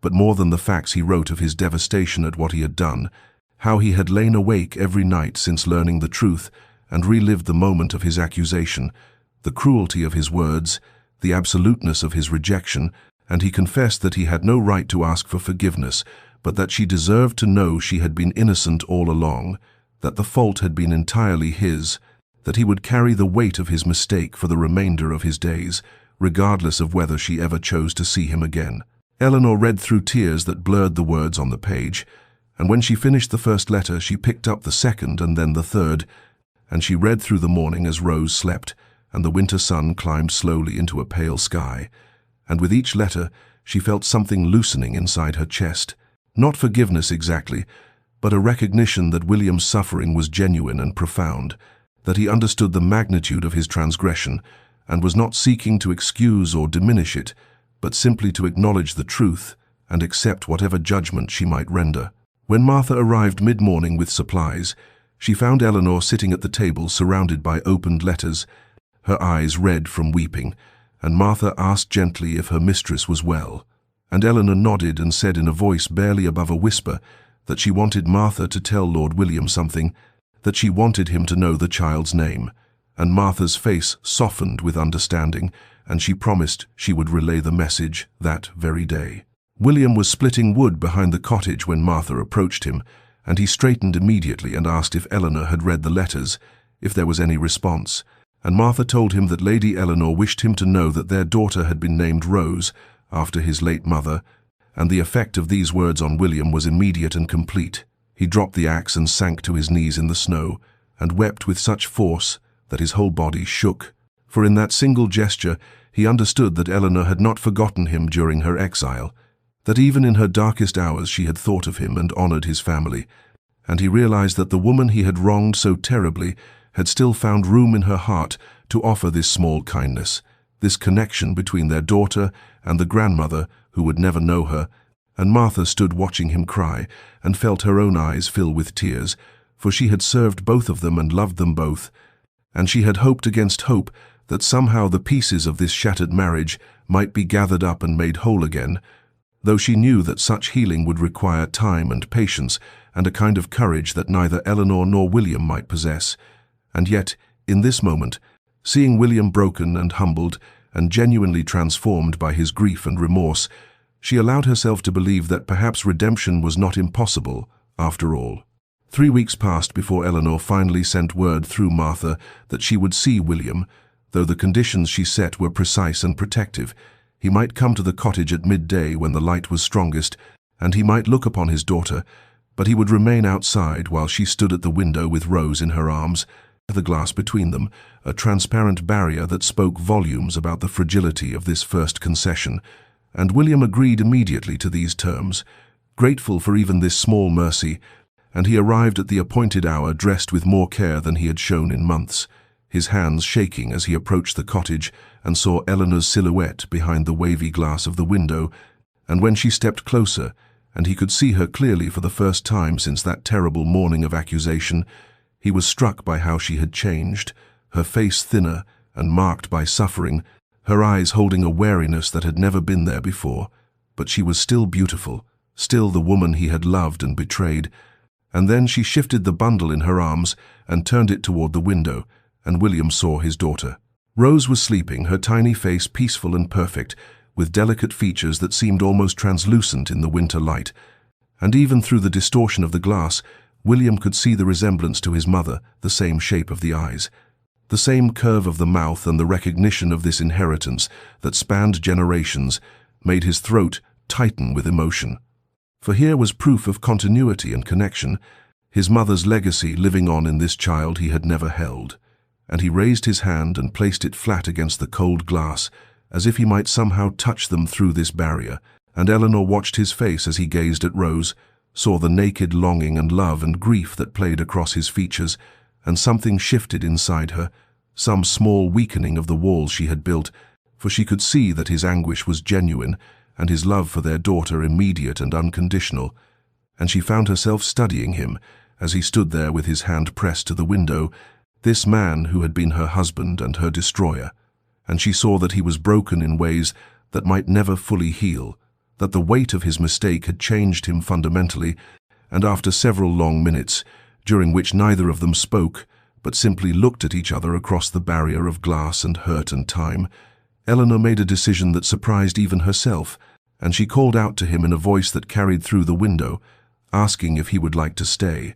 but more than the facts he wrote of his devastation at what he had done, how he had lain awake every night since learning the truth and relived the moment of his accusation, the cruelty of his words, the absoluteness of his rejection, and he confessed that he had no right to ask for forgiveness, but that she deserved to know she had been innocent all along, that the fault had been entirely his, that he would carry the weight of his mistake for the remainder of his days, regardless of whether she ever chose to see him again. Eleanor read through tears that blurred the words on the page, and when she finished the first letter, she picked up the second and then the third, and she read through the morning as Rose slept, and the winter sun climbed slowly into a pale sky, and with each letter she felt something loosening inside her chest. Not forgiveness exactly, but a recognition that William's suffering was genuine and profound, that he understood the magnitude of his transgression, and was not seeking to excuse or diminish it, but simply to acknowledge the truth and accept whatever judgment she might render. When Martha arrived mid-morning with supplies, she found Eleanor sitting at the table surrounded by opened letters, her eyes red from weeping, and Martha asked gently if her mistress was well. And Eleanor nodded and said in a voice barely above a whisper that she wanted Martha to tell Lord William something, that she wanted him to know the child's name. And Martha's face softened with understanding, and she promised she would relay the message that very day. William was splitting wood behind the cottage when Martha approached him, and he straightened immediately and asked if Eleanor had read the letters, if there was any response. And Martha told him that Lady Eleanor wished him to know that their daughter had been named Rose, after his late mother, and the effect of these words on William was immediate and complete. He dropped the axe and sank to his knees in the snow, and wept with such force that his whole body shook. For in that single gesture he understood that Eleanor had not forgotten him during her exile, that even in her darkest hours she had thought of him and honored his family, and he realized that the woman he had wronged so terribly had still found room in her heart to offer this small kindness, this connection between their daughter and the grandmother who would never know her. And Martha stood watching him cry and felt her own eyes fill with tears, for she had served both of them and loved them both, and she had hoped against hope that somehow the pieces of this shattered marriage might be gathered up and made whole again, though she knew that such healing would require time and patience and a kind of courage that neither Eleanor nor William might possess. And yet, in this moment, seeing William broken and humbled and genuinely transformed by his grief and remorse, she allowed herself to believe that perhaps redemption was not impossible, after all. 3 weeks passed before Eleanor finally sent word through Martha that she would see William, though the conditions she set were precise and protective. He might come to the cottage at midday when the light was strongest, and he might look upon his daughter, but he would remain outside while she stood at the window with Rose in her arms, the glass between them, a transparent barrier that spoke volumes about the fragility of this first concession. And William agreed immediately to these terms, grateful for even this small mercy, and he arrived at the appointed hour dressed with more care than he had shown in months, his hands shaking as he approached the cottage and saw Eleanor's silhouette behind the wavy glass of the window. And when she stepped closer, and he could see her clearly for the first time since that terrible morning of accusation, he was struck by how she had changed, her face thinner and marked by suffering, her eyes holding a wariness that had never been there before. But she was still beautiful, still the woman he had loved and betrayed. And then she shifted the bundle in her arms and turned it toward the window, and William saw his daughter. Rose was sleeping, her tiny face peaceful and perfect, with delicate features that seemed almost translucent in the winter light. And even through the distortion of the glass, William could see the resemblance to his mother, the same shape of the eyes, the same curve of the mouth, and the recognition of this inheritance that spanned generations made his throat tighten with emotion. For here was proof of continuity and connection, his mother's legacy living on in this child he had never held. And he raised his hand and placed it flat against the cold glass, as if he might somehow touch them through this barrier. And Eleanor watched his face as he gazed at Rose, saw the naked longing and love and grief that played across his features, and something shifted inside her, some small weakening of the walls she had built, for she could see that his anguish was genuine, and his love for their daughter immediate and unconditional. And she found herself studying him, as he stood there with his hand pressed to the window, this man who had been her husband and her destroyer. and she saw that he was broken in ways that might never fully heal, that the weight of his mistake had changed him fundamentally, and after several long minutes, during which neither of them spoke, but simply looked at each other across the barrier of glass and hurt and time, Eleanor made a decision that surprised even herself, and she called out to him in a voice that carried through the window, asking if he would like to stay.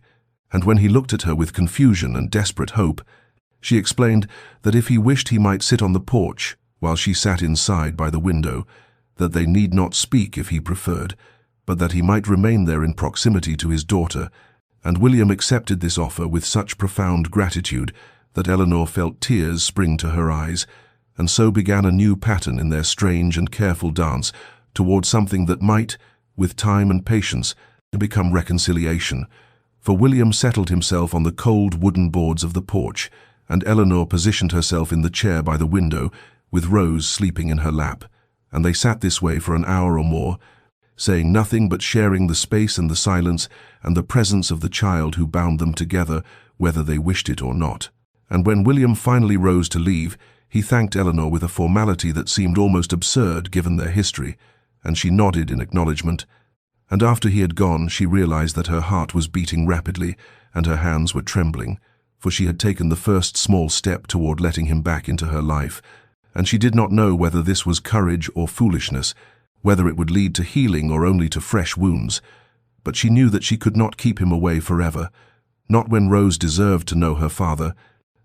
And when he looked at her with confusion and desperate hope, she explained that if he wished he might sit on the porch while she sat inside by the window, that they need not speak if he preferred, but that he might remain there in proximity to his daughter, and William accepted this offer with such profound gratitude that Eleanor felt tears spring to her eyes, and so began a new pattern in their strange and careful dance toward something that might, with time and patience, become reconciliation. For William settled himself on the cold wooden boards of the porch, and Eleanor positioned herself in the chair by the window, with Rose sleeping in her lap, and they sat this way for an hour or more, saying nothing but sharing the space and the silence and the presence of the child who bound them together, whether they wished it or not. And when William finally rose to leave, he thanked Eleanor with a formality that seemed almost absurd given their history, and she nodded in acknowledgement. And after he had gone, she realized that her heart was beating rapidly and her hands were trembling, for she had taken the first small step toward letting him back into her life, and she did not know whether this was courage or foolishness, whether it would lead to healing or only to fresh wounds. But she knew that she could not keep him away forever, not when Rose deserved to know her father,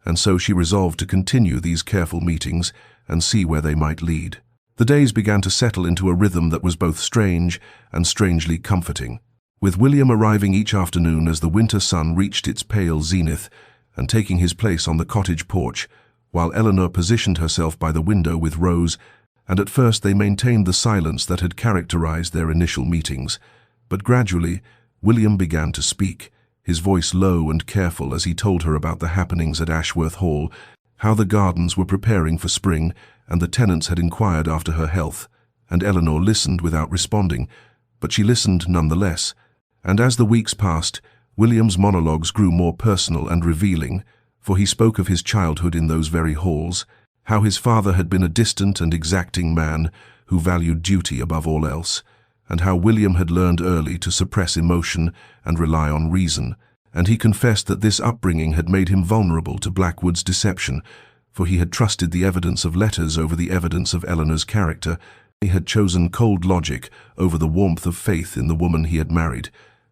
and so she resolved to continue these careful meetings and see where they might lead. The days began to settle into a rhythm that was both strange and strangely comforting, with William arriving each afternoon as the winter sun reached its pale zenith and taking his place on the cottage porch, while Eleanor positioned herself by the window with Rose, and at first they maintained the silence that had characterized their initial meetings. But gradually, William began to speak, his voice low and careful as he told her about the happenings at Ashworth Hall, how the gardens were preparing for spring, and the tenants had inquired after her health, and Eleanor listened without responding, but she listened nonetheless. And as the weeks passed, William's monologues grew more personal and revealing, for he spoke of his childhood in those very halls, how his father had been a distant and exacting man who valued duty above all else, and how William had learned early to suppress emotion and rely on reason, and he confessed that this upbringing had made him vulnerable to Blackwood's deception, for he had trusted the evidence of letters over the evidence of Eleanor's character. He had chosen cold logic over the warmth of faith in the woman he had married,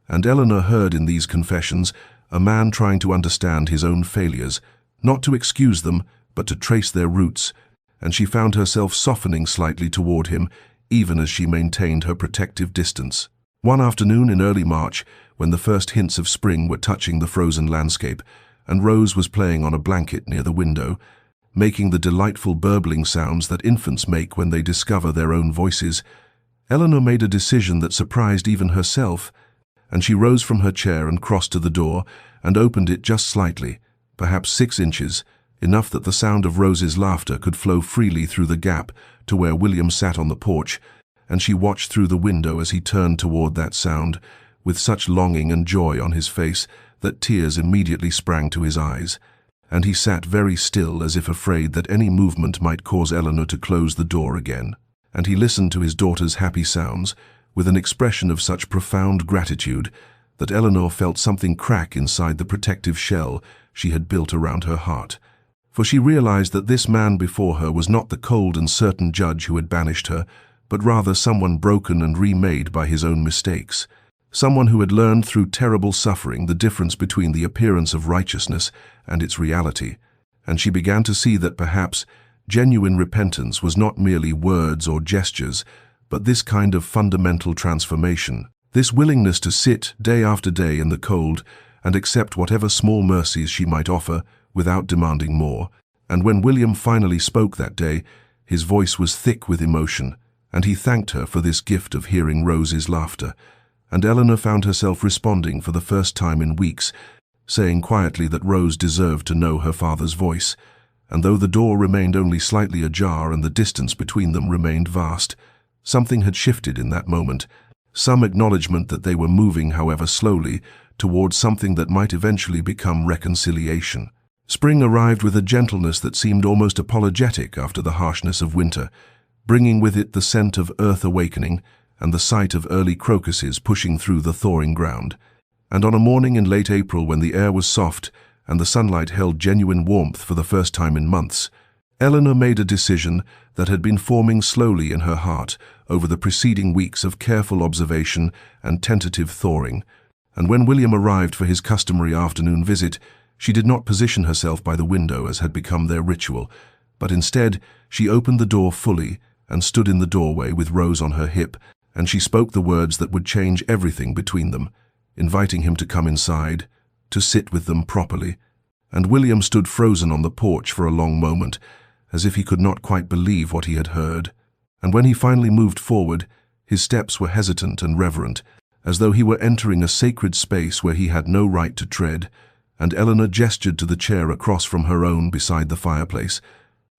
and Eleanor heard in these confessions a man trying to understand his own failures, not to excuse them, but to trace their roots, and she found herself softening slightly toward him, even as she maintained her protective distance. One afternoon in early March, when the first hints of spring were touching the frozen landscape, and Rose was playing on a blanket near the window, making the delightful burbling sounds that infants make when they discover their own voices, Eleanor made a decision that surprised even herself, and she rose from her chair and crossed to the door and opened it just slightly, perhaps 6 inches, enough that the sound of Rose's laughter could flow freely through the gap to where William sat on the porch, and she watched through the window as he turned toward that sound, with such longing and joy on his face that tears immediately sprang to his eyes, and he sat very still as if afraid that any movement might cause Eleanor to close the door again. And he listened to his daughter's happy sounds with an expression of such profound gratitude that Eleanor felt something crack inside the protective shell she had built around her heart. For she realized that this man before her was not the cold and certain judge who had banished her, but rather someone broken and remade by his own mistakes, someone who had learned through terrible suffering the difference between the appearance of righteousness and its reality, and she began to see that perhaps genuine repentance was not merely words or gestures, but this kind of fundamental transformation, this willingness to sit day after day in the cold and accept whatever small mercies she might offer without demanding more. And when William finally spoke that day, his voice was thick with emotion, and he thanked her for this gift of hearing Rose's laughter, and Eleanor found herself responding for the first time in weeks, saying quietly that Rose deserved to know her father's voice, and though the door remained only slightly ajar and the distance between them remained vast, something had shifted in that moment, some acknowledgement that they were moving, however slowly, towards something that might eventually become reconciliation. Spring arrived with a gentleness that seemed almost apologetic after the harshness of winter, bringing with it the scent of earth awakening and the sight of early crocuses pushing through the thawing ground. And on a morning in late April, when the air was soft and the sunlight held genuine warmth for the first time in months, Eleanor made a decision that had been forming slowly in her heart over the preceding weeks of careful observation and tentative thawing. And when William arrived for his customary afternoon visit, she did not position herself by the window as had become their ritual, but instead she opened the door fully and stood in the doorway with Rose on her hip, and she spoke the words that would change everything between them, inviting him to come inside, to sit with them properly. And William stood frozen on the porch for a long moment, as if he could not quite believe what he had heard. And when he finally moved forward, his steps were hesitant and reverent, as though he were entering a sacred space where he had no right to tread, and Eleanor gestured to the chair across from her own beside the fireplace,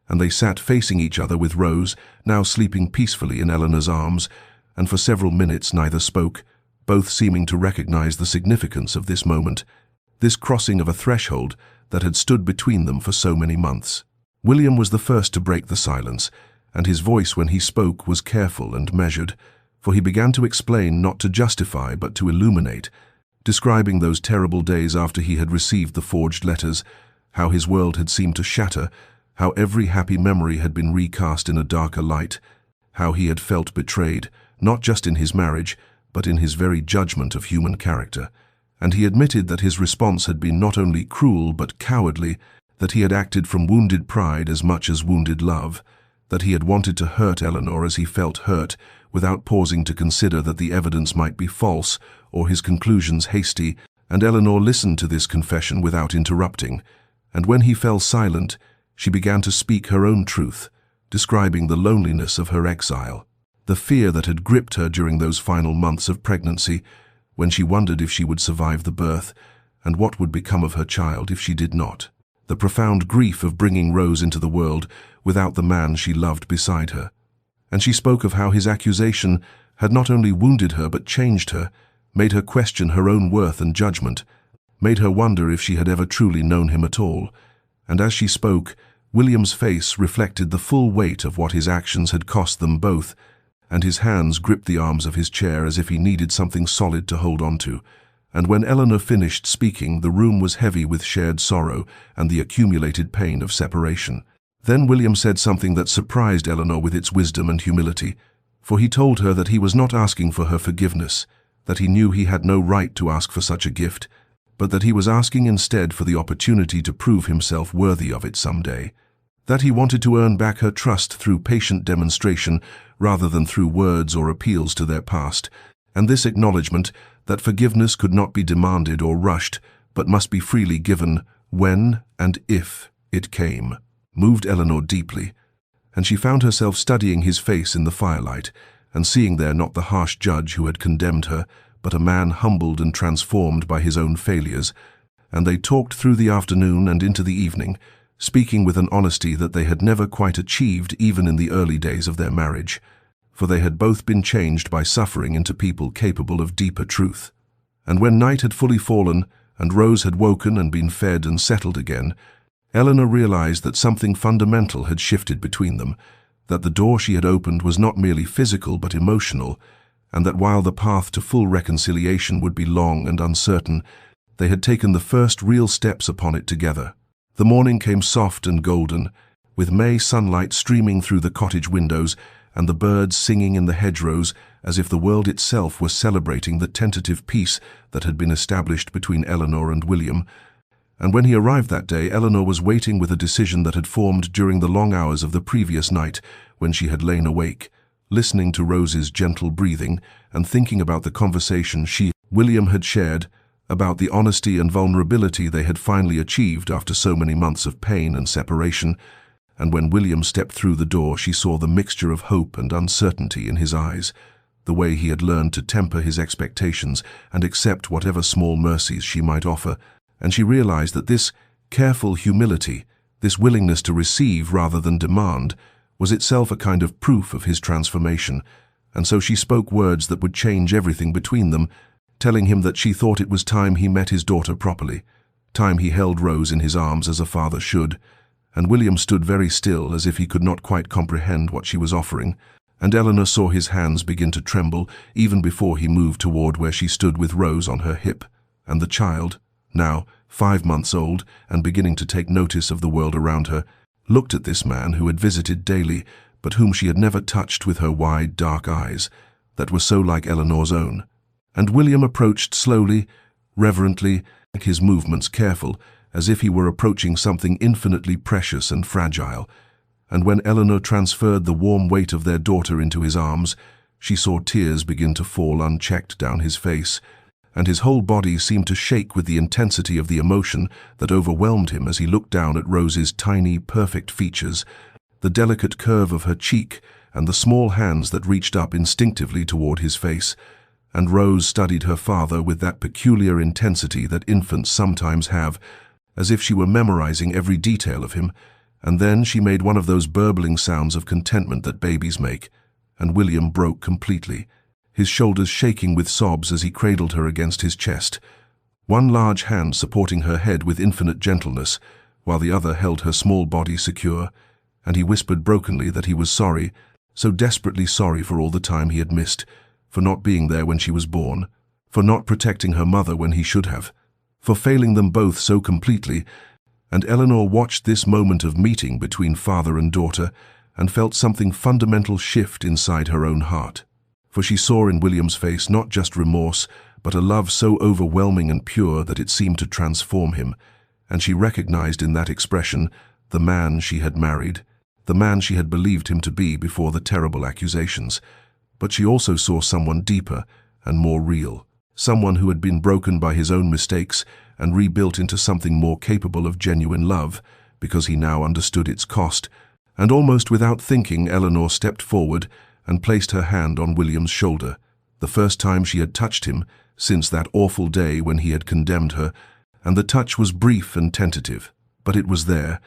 and they sat facing each other with Rose, now sleeping peacefully in Eleanor's arms, and for several minutes neither spoke, both seeming to recognize the significance of this moment, this crossing of a threshold that had stood between them for so many months. William was the first to break the silence, and his voice when he spoke was careful and measured, for he began to explain, not to justify but to illuminate, describing those terrible days after he had received the forged letters, how his world had seemed to shatter, how every happy memory had been recast in a darker light, how he had felt betrayed, not just in his marriage, but in his very judgment of human character. And he admitted that his response had been not only cruel but cowardly, that he had acted from wounded pride as much as wounded love, that he had wanted to hurt Eleanor as he felt hurt, without pausing to consider that the evidence might be false or his conclusions hasty, and Eleanor listened to this confession without interrupting. And when he fell silent, she began to speak her own truth, describing the loneliness of her exile, the fear that had gripped her during those final months of pregnancy, when she wondered if she would survive the birth, and what would become of her child if she did not, the profound grief of bringing Rose into the world without the man she loved beside her. And she spoke of how his accusation had not only wounded her but changed her, made her question her own worth and judgment, made her wonder if she had ever truly known him at all. And as she spoke, William's face reflected the full weight of what his actions had cost them both, and his hands gripped the arms of his chair as if he needed something solid to hold on to. And when Eleanor finished speaking, the room was heavy with shared sorrow and the accumulated pain of separation. Then William said something that surprised Eleanor with its wisdom and humility, for he told her that he was not asking for her forgiveness, that he knew he had no right to ask for such a gift, but that he was asking instead for the opportunity to prove himself worthy of it someday, that he wanted to earn back her trust through patient demonstration rather than through words or appeals to their past, and this acknowledgement that forgiveness could not be demanded or rushed, but must be freely given when and if it came, moved Eleanor deeply, and she found herself studying his face in the firelight, and seeing there not the harsh judge who had condemned her, but a man humbled and transformed by his own failures. And they talked through the afternoon and into the evening, speaking with an honesty that they had never quite achieved even in the early days of their marriage, for they had both been changed by suffering into people capable of deeper truth. And when night had fully fallen, and Rose had woken and been fed and settled again, Eleanor realized that something fundamental had shifted between them, that the door she had opened was not merely physical but emotional, and that while the path to full reconciliation would be long and uncertain, they had taken the first real steps upon it together. The morning came soft and golden, with May sunlight streaming through the cottage windows and the birds singing in the hedgerows as if the world itself was celebrating the tentative peace that had been established between Eleanor and William. And when he arrived that day, Eleanor was waiting with a decision that had formed during the long hours of the previous night when she had lain awake, listening to Rose's gentle breathing and thinking about the conversation William had shared, about the honesty and vulnerability they had finally achieved after so many months of pain and separation. And when William stepped through the door, she saw the mixture of hope and uncertainty in his eyes, the way he had learned to temper his expectations and accept whatever small mercies she might offer, and she realized that this careful humility, this willingness to receive rather than demand, was itself a kind of proof of his transformation. And so she spoke words that would change everything between them, telling him that she thought it was time he met his daughter properly, time he held Rose in his arms as a father should, and William stood very still as if he could not quite comprehend what she was offering, and Eleanor saw his hands begin to tremble even before he moved toward where she stood with Rose on her hip, and the child, now 5 months old and beginning to take notice of the world around her, looked at this man who had visited daily, but whom she had never touched with her wide, dark eyes, that were so like Eleanor's own. And William approached slowly, reverently, his movements careful, as if he were approaching something infinitely precious and fragile. And when Eleanor transferred the warm weight of their daughter into his arms, she saw tears begin to fall unchecked down his face, and his whole body seemed to shake with the intensity of the emotion that overwhelmed him as he looked down at Rose's tiny, perfect features, the delicate curve of her cheek, and the small hands that reached up instinctively toward his face. And Rose studied her father with that peculiar intensity that infants sometimes have, as if she were memorizing every detail of him, and then she made one of those burbling sounds of contentment that babies make, and William broke completely, his shoulders shaking with sobs as he cradled her against his chest, one large hand supporting her head with infinite gentleness, while the other held her small body secure, and he whispered brokenly that he was sorry, so desperately sorry for all the time he had missed, for not being there when she was born, for not protecting her mother when he should have, for failing them both so completely. And Eleanor watched this moment of meeting between father and daughter and felt something fundamental shift inside her own heart. For she saw in William's face not just remorse, but a love so overwhelming and pure that it seemed to transform him, and she recognized in that expression the man she had married, the man she had believed him to be before the terrible accusations. But she also saw someone deeper and more real, someone who had been broken by his own mistakes and rebuilt into something more capable of genuine love, because he now understood its cost. And almost without thinking, Eleanor stepped forward and placed her hand on William's shoulder, the first time she had touched him since that awful day when he had condemned her, and the touch was brief and tentative, but it was there,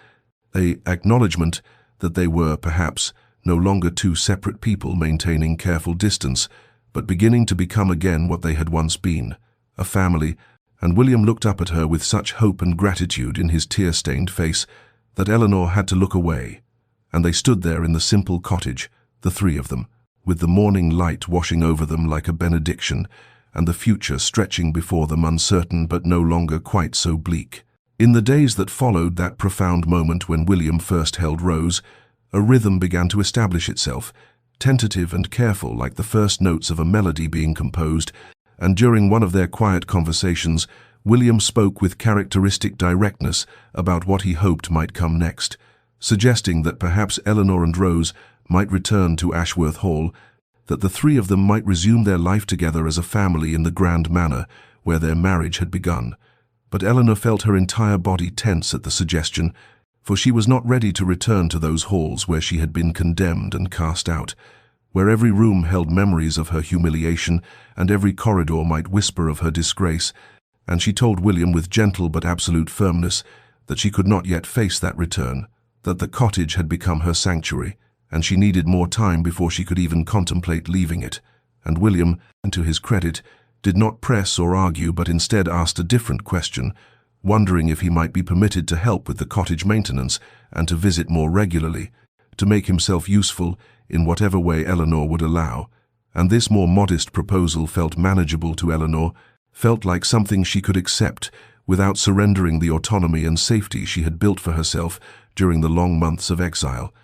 an acknowledgement that they were, perhaps, no longer two separate people maintaining careful distance, but beginning to become again what they had once been, a family. And William looked up at her with such hope and gratitude in his tear-stained face that Eleanor had to look away, and they stood there in the simple cottage, the three of them, with the morning light washing over them like a benediction, and the future stretching before them uncertain but no longer quite so bleak. In the days that followed that profound moment when William first held Rose, a rhythm began to establish itself, tentative and careful like the first notes of a melody being composed, and during one of their quiet conversations, William spoke with characteristic directness about what he hoped might come next, suggesting that perhaps Eleanor and Rose might return to Ashworth Hall, that the three of them might resume their life together as a family in the grand manor where their marriage had begun. But Eleanor felt her entire body tense at the suggestion, for she was not ready to return to those halls where she had been condemned and cast out, where every room held memories of her humiliation and every corridor might whisper of her disgrace, and she told William with gentle but absolute firmness that she could not yet face that return, that the cottage had become her sanctuary, and she needed more time before she could even contemplate leaving it. And William, to his credit, did not press or argue but instead asked a different question, wondering if he might be permitted to help with the cottage maintenance and to visit more regularly, to make himself useful in whatever way Eleanor would allow. And this more modest proposal felt manageable to Eleanor, felt like something she could accept without surrendering the autonomy and safety she had built for herself during the long months of exile.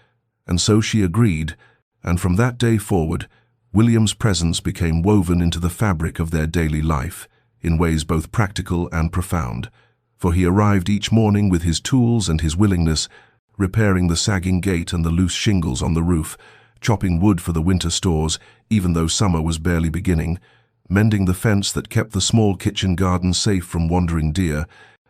And so she agreed, and from that day forward, William's presence became woven into the fabric of their daily life, in ways both practical and profound. For he arrived each morning with his tools and his willingness, repairing the sagging gate and the loose shingles on the roof, chopping wood for the winter stores, even though summer was barely beginning, mending the fence that kept the small kitchen garden safe from wandering deer,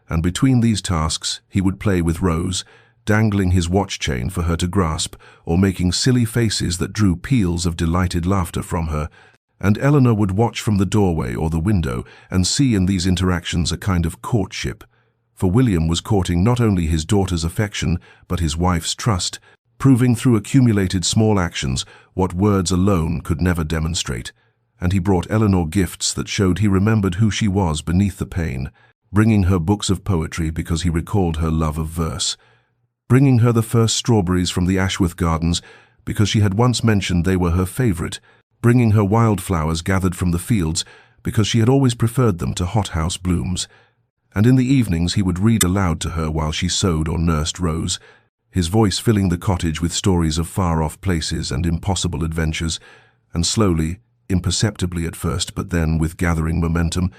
and between these tasks he would play with Rose, dangling his watch chain for her to grasp, or making silly faces that drew peals of delighted laughter from her, and Eleanor would watch from the doorway or the window and see in these interactions a kind of courtship. For William was courting not only his daughter's affection, but his wife's trust, proving through accumulated small actions what words alone could never demonstrate. And he brought Eleanor gifts that showed he remembered who she was beneath the pain, bringing her books of poetry because he recalled her love of verse, bringing her the first strawberries from the Ashworth Gardens because she had once mentioned they were her favorite, bringing her wildflowers gathered from the fields because she had always preferred them to hothouse blooms. And in the evenings he would read aloud to her while she sewed or nursed Rose, his voice filling the cottage with stories of far-off places and impossible adventures. And slowly, imperceptibly at first, but then with gathering momentum,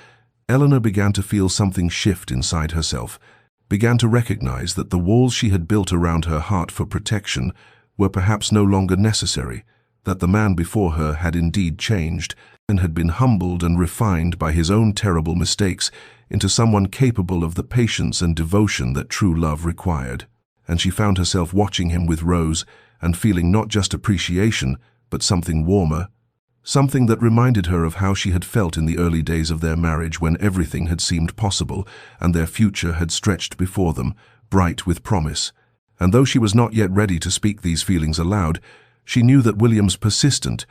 Eleanor began to feel something shift inside herself, began to recognize that the walls she had built around her heart for protection were perhaps no longer necessary, that the man before her had indeed changed and had been humbled and refined by his own terrible mistakes into someone capable of the patience and devotion that true love required. And she found herself watching him with Rose and feeling not just appreciation, but something warmer, something that reminded her of how she had felt in the early days of their marriage when everything had seemed possible and their future had stretched before them, bright with promise. And though she was not yet ready to speak these feelings aloud, she knew that William's persistent,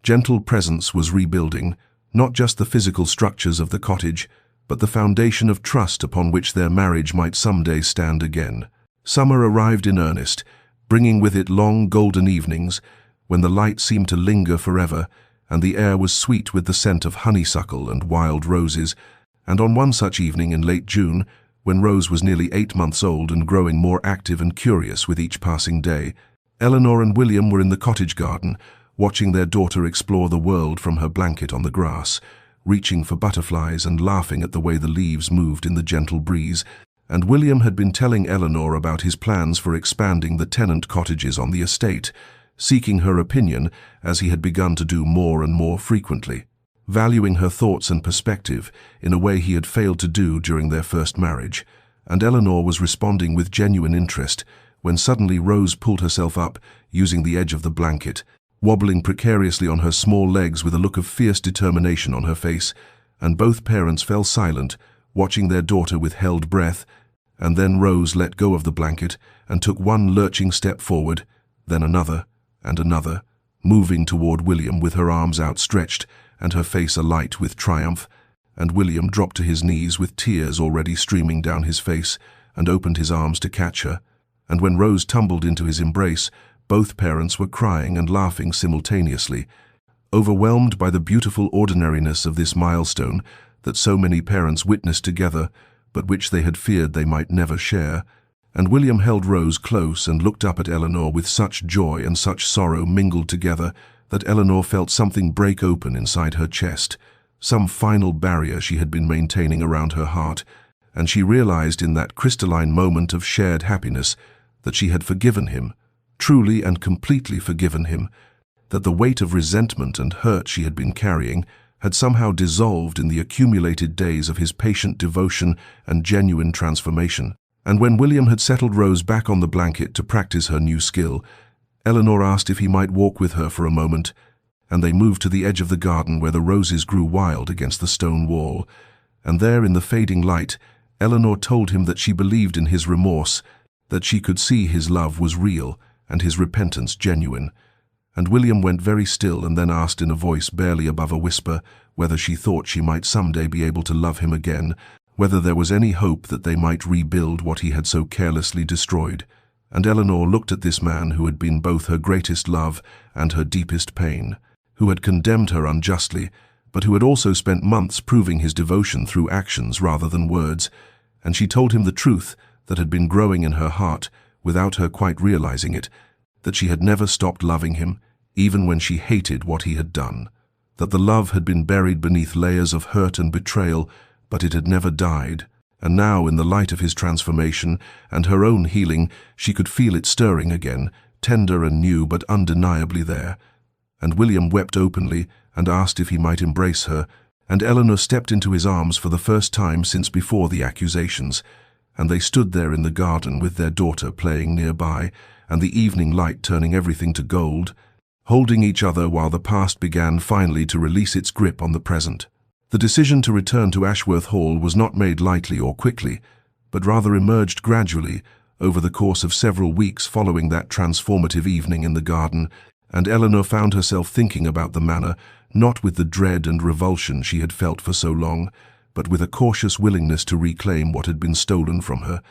gentle presence was rebuilding, not just the physical structures of the cottage, but the foundation of trust upon which their marriage might someday stand again. Summer arrived in earnest, bringing with it long golden evenings, when the light seemed to linger forever, and the air was sweet with the scent of honeysuckle and wild roses. And on one such evening in late June, when Rose was nearly 8 months old and growing more active and curious with each passing day, Eleanor and William were in the cottage garden, watching their daughter explore the world from her blanket on the grass, reaching for butterflies and laughing at the way the leaves moved in the gentle breeze. And William had been telling Eleanor about his plans for expanding the tenant cottages on the estate, seeking her opinion as he had begun to do more and more frequently, valuing her thoughts and perspective in a way he had failed to do during their first marriage. And Eleanor was responding with genuine interest when suddenly Rose pulled herself up, using the edge of the blanket, wobbling precariously on her small legs with a look of fierce determination on her face, and both parents fell silent, watching their daughter with held breath. And then Rose let go of the blanket and took one lurching step forward, then another and another, moving toward William with her arms outstretched and her face alight with triumph. And William dropped to his knees with tears already streaming down his face and opened his arms to catch her. And when Rose tumbled into his embrace, both parents were crying and laughing simultaneously, overwhelmed by the beautiful ordinariness of this milestone that so many parents witnessed together, but which they had feared they might never share. And William held Rose close and looked up at Eleanor with such joy and such sorrow mingled together that Eleanor felt something break open inside her chest, some final barrier she had been maintaining around her heart, and she realized in that crystalline moment of shared happiness that she had forgiven him, truly and completely forgiven him, that the weight of resentment and hurt she had been carrying had somehow dissolved in the accumulated days of his patient devotion and genuine transformation. And when William had settled Rose back on the blanket to practice her new skill, Eleanor asked if he might walk with her for a moment, and they moved to the edge of the garden where the roses grew wild against the stone wall. And there in the fading light, Eleanor told him that she believed in his remorse, that she could see his love was real and his repentance genuine. And William went very still and then asked in a voice barely above a whisper whether she thought she might someday be able to love him again, whether there was any hope that they might rebuild what he had so carelessly destroyed. And Eleanor looked at this man who had been both her greatest love and her deepest pain, who had condemned her unjustly, but who had also spent months proving his devotion through actions rather than words. And she told him the truth that had been growing in her heart without her quite realizing it, that she had never stopped loving him, even when she hated what he had done, that the love had been buried beneath layers of hurt and betrayal, but it had never died. And now, in the light of his transformation and her own healing, she could feel it stirring again, tender and new, but undeniably there. And William wept openly and asked if he might embrace her, and Eleanor stepped into his arms for the first time since before the accusations. And they stood there in the garden with their daughter playing nearby, and the evening light turning everything to gold, holding each other while the past began finally to release its grip on the present. The decision to return to Ashworth Hall was not made lightly or quickly, but rather emerged gradually over the course of several weeks following that transformative evening in the garden, and Eleanor found herself thinking about the manor, not with the dread and revulsion she had felt for so long, but with a cautious willingness to reclaim what had been stolen from her.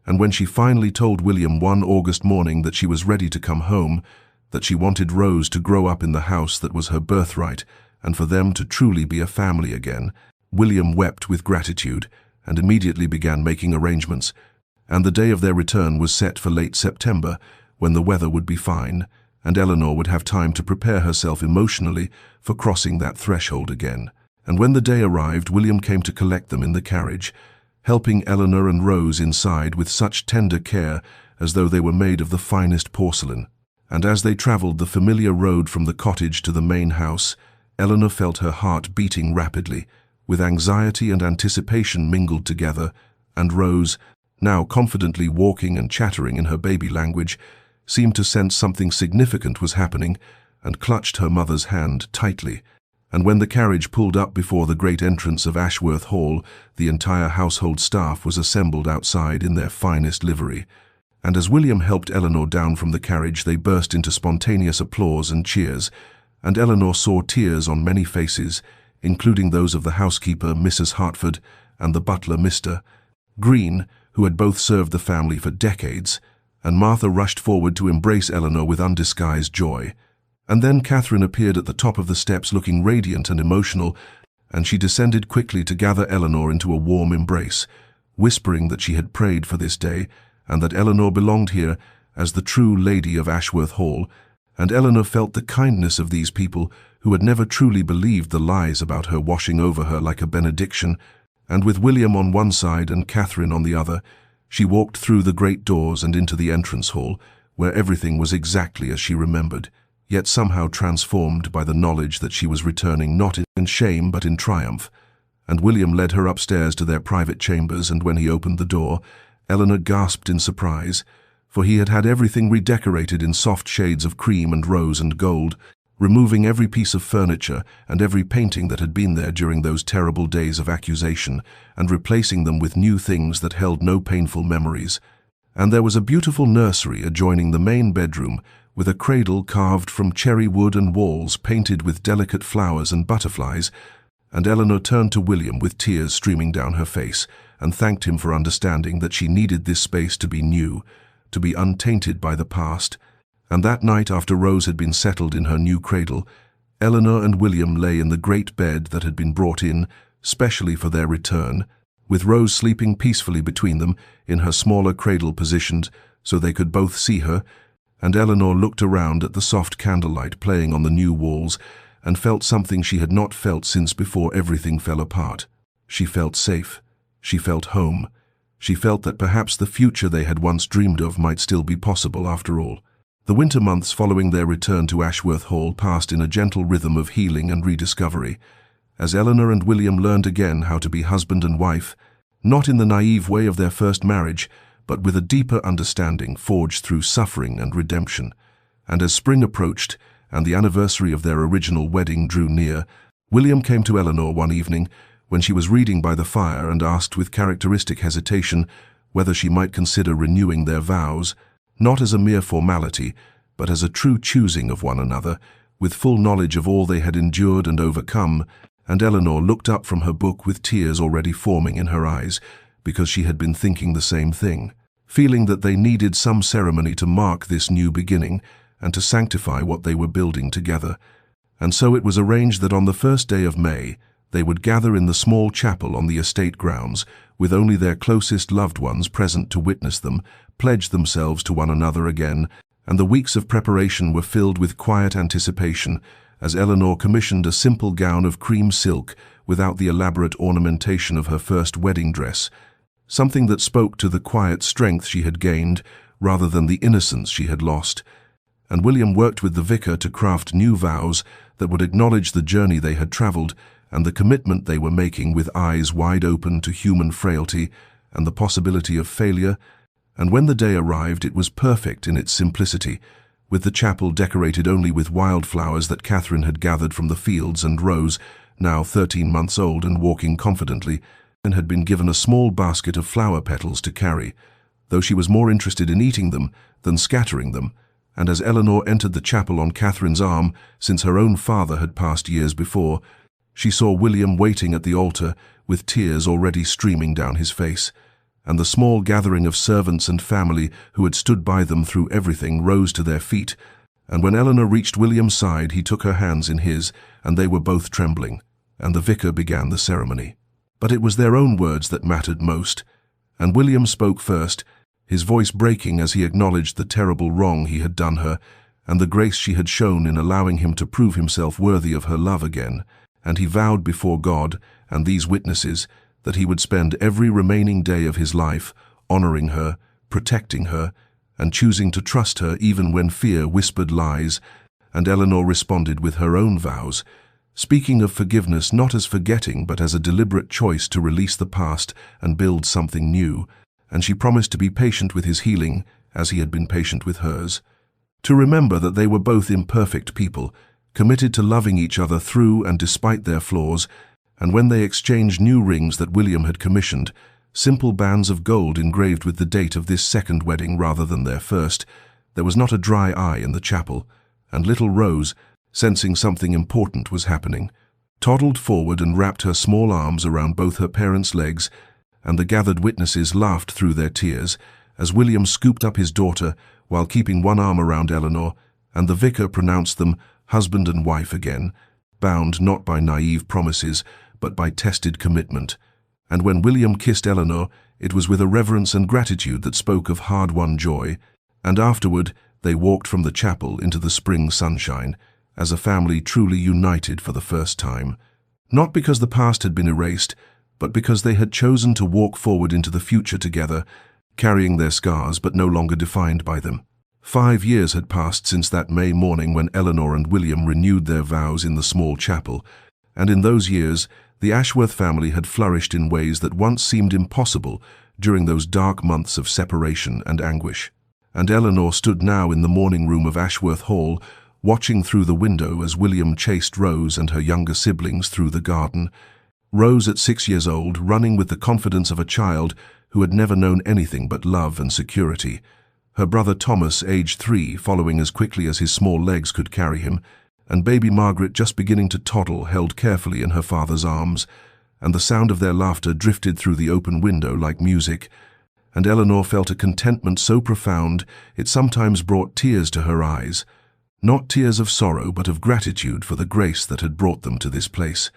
And when she finally told William one August morning that she was ready to come home, that she wanted Rose to grow up in the house that was her birthright, and for them to truly be a family again, William wept with gratitude and immediately began making arrangements, and the day of their return was set for late September, when the weather would be fine, and Eleanor would have time to prepare herself emotionally for crossing that threshold again. And when the day arrived, William came to collect them in the carriage, helping Eleanor and Rose inside with such tender care as though they were made of the finest porcelain. And as they travelled the familiar road from the cottage to the main house, Eleanor felt her heart beating rapidly, with anxiety and anticipation mingled together, and Rose, now confidently walking and chattering in her baby language, seemed to sense something significant was happening and clutched her mother's hand tightly. And when the carriage pulled up before the great entrance of Ashworth Hall, the entire household staff was assembled outside in their finest livery. And as William helped Eleanor down from the carriage, they burst into spontaneous applause and cheers, and Eleanor saw tears on many faces, including those of the housekeeper, Mrs. Hartford, and the butler, Mr. Green, who had both served the family for decades, and Martha rushed forward to embrace Eleanor with undisguised joy. And then Catherine appeared at the top of the steps looking radiant and emotional, and she descended quickly to gather Eleanor into a warm embrace, whispering that she had prayed for this day, and that Eleanor belonged here as the true lady of Ashworth Hall, and Eleanor felt the kindness of these people who had never truly believed the lies about her washing over her like a benediction, and with William on one side and Catherine on the other, she walked through the great doors and into the entrance hall, where everything was exactly as she remembered, yet somehow transformed by the knowledge that she was returning not in shame but in triumph. And William led her upstairs to their private chambers, and when he opened the door, Eleanor gasped in surprise, for he had had everything redecorated in soft shades of cream and rose and gold, removing every piece of furniture and every painting that had been there during those terrible days of accusation, and replacing them with new things that held no painful memories. And there was a beautiful nursery adjoining the main bedroom, with a cradle carved from cherry wood and walls painted with delicate flowers and butterflies, and Eleanor turned to William with tears streaming down her face, and thanked him for understanding that she needed this space to be new, to be untainted by the past. And that night, after Rose had been settled in her new cradle, Eleanor and William lay in the great bed that had been brought in specially for their return, with Rose sleeping peacefully between them in her smaller cradle positioned so they could both see her, and Eleanor looked around at the soft candlelight playing on the new walls and felt something she had not felt since before everything fell apart. She felt safe. She felt home. She felt that perhaps the future they had once dreamed of might still be possible after all. The winter months following their return to Ashworth Hall passed in a gentle rhythm of healing and rediscovery, as Eleanor and William learned again how to be husband and wife, not in the naive way of their first marriage, but with a deeper understanding forged through suffering and redemption. And as spring approached, and the anniversary of their original wedding drew near, William came to Eleanor one evening when she was reading by the fire and asked with characteristic hesitation whether she might consider renewing their vows, not as a mere formality, but as a true choosing of one another, with full knowledge of all they had endured and overcome. And Eleanor looked up from her book with tears already forming in her eyes, because she had been thinking the same thing, feeling that they needed some ceremony to mark this new beginning and to sanctify what they were building together. And so it was arranged that on the first day of May, they would gather in the small chapel on the estate grounds, with only their closest loved ones present to witness them, pledge themselves to one another again, and the weeks of preparation were filled with quiet anticipation, as Eleanor commissioned a simple gown of cream silk without the elaborate ornamentation of her first wedding dress, something that spoke to the quiet strength she had gained rather than the innocence she had lost. And William worked with the vicar to craft new vows that would acknowledge the journey they had travelled and the commitment they were making, with eyes wide open to human frailty and the possibility of failure. And when the day arrived, it was perfect in its simplicity, with the chapel decorated only with wildflowers that Catherine had gathered from the fields, and Rose, now 13 months old and walking confidently, and had been given a small basket of flower petals to carry, though she was more interested in eating them than scattering them. And as Eleanor entered the chapel on Catherine's arm, since her own father had passed years before, she saw William waiting at the altar with tears already streaming down his face, and the small gathering of servants and family who had stood by them through everything rose to their feet, and when Eleanor reached William's side, he took her hands in his, and they were both trembling, and the vicar began the ceremony. But it was their own words that mattered most, and William spoke first, his voice breaking as he acknowledged the terrible wrong he had done her, and the grace she had shown in allowing him to prove himself worthy of her love again, and he vowed before God and these witnesses that he would spend every remaining day of his life honoring her, protecting her, and choosing to trust her even when fear whispered lies. And Eleanor responded with her own vows, speaking of forgiveness not as forgetting but as a deliberate choice to release the past and build something new, and she promised to be patient with his healing as he had been patient with hers. To remember that they were both imperfect people, committed to loving each other through and despite their flaws, and when they exchanged new rings that William had commissioned, simple bands of gold engraved with the date of this second wedding rather than their first, there was not a dry eye in the chapel, and little Rose, sensing something important was happening, toddled forward and wrapped her small arms around both her parents' legs, and the gathered witnesses laughed through their tears as William scooped up his daughter while keeping one arm around Eleanor, and the vicar pronounced them husband and wife again, bound not by naive promises but by tested commitment. And when William kissed Eleanor, it was with a reverence and gratitude that spoke of hard-won joy, and afterward they walked from the chapel into the spring sunshine, as a family truly united for the first time, not because the past had been erased, but because they had chosen to walk forward into the future together, carrying their scars but no longer defined by them. 5 years had passed since that May morning when Eleanor and William renewed their vows in the small chapel, and in those years the Ashworth family had flourished in ways that once seemed impossible during those dark months of separation and anguish. And Eleanor stood now in the morning room of Ashworth Hall, watching through the window as William chased Rose and her younger siblings through the garden. Rose at 6 years old, running with the confidence of a child who had never known anything but love and security. Her brother Thomas, aged 3, following as quickly as his small legs could carry him, and baby Margaret just beginning to toddle, held carefully in her father's arms, and the sound of their laughter drifted through the open window like music, and Eleanor felt a contentment so profound it sometimes brought tears to her eyes, not tears of sorrow but of gratitude for the grace that had brought them to this place,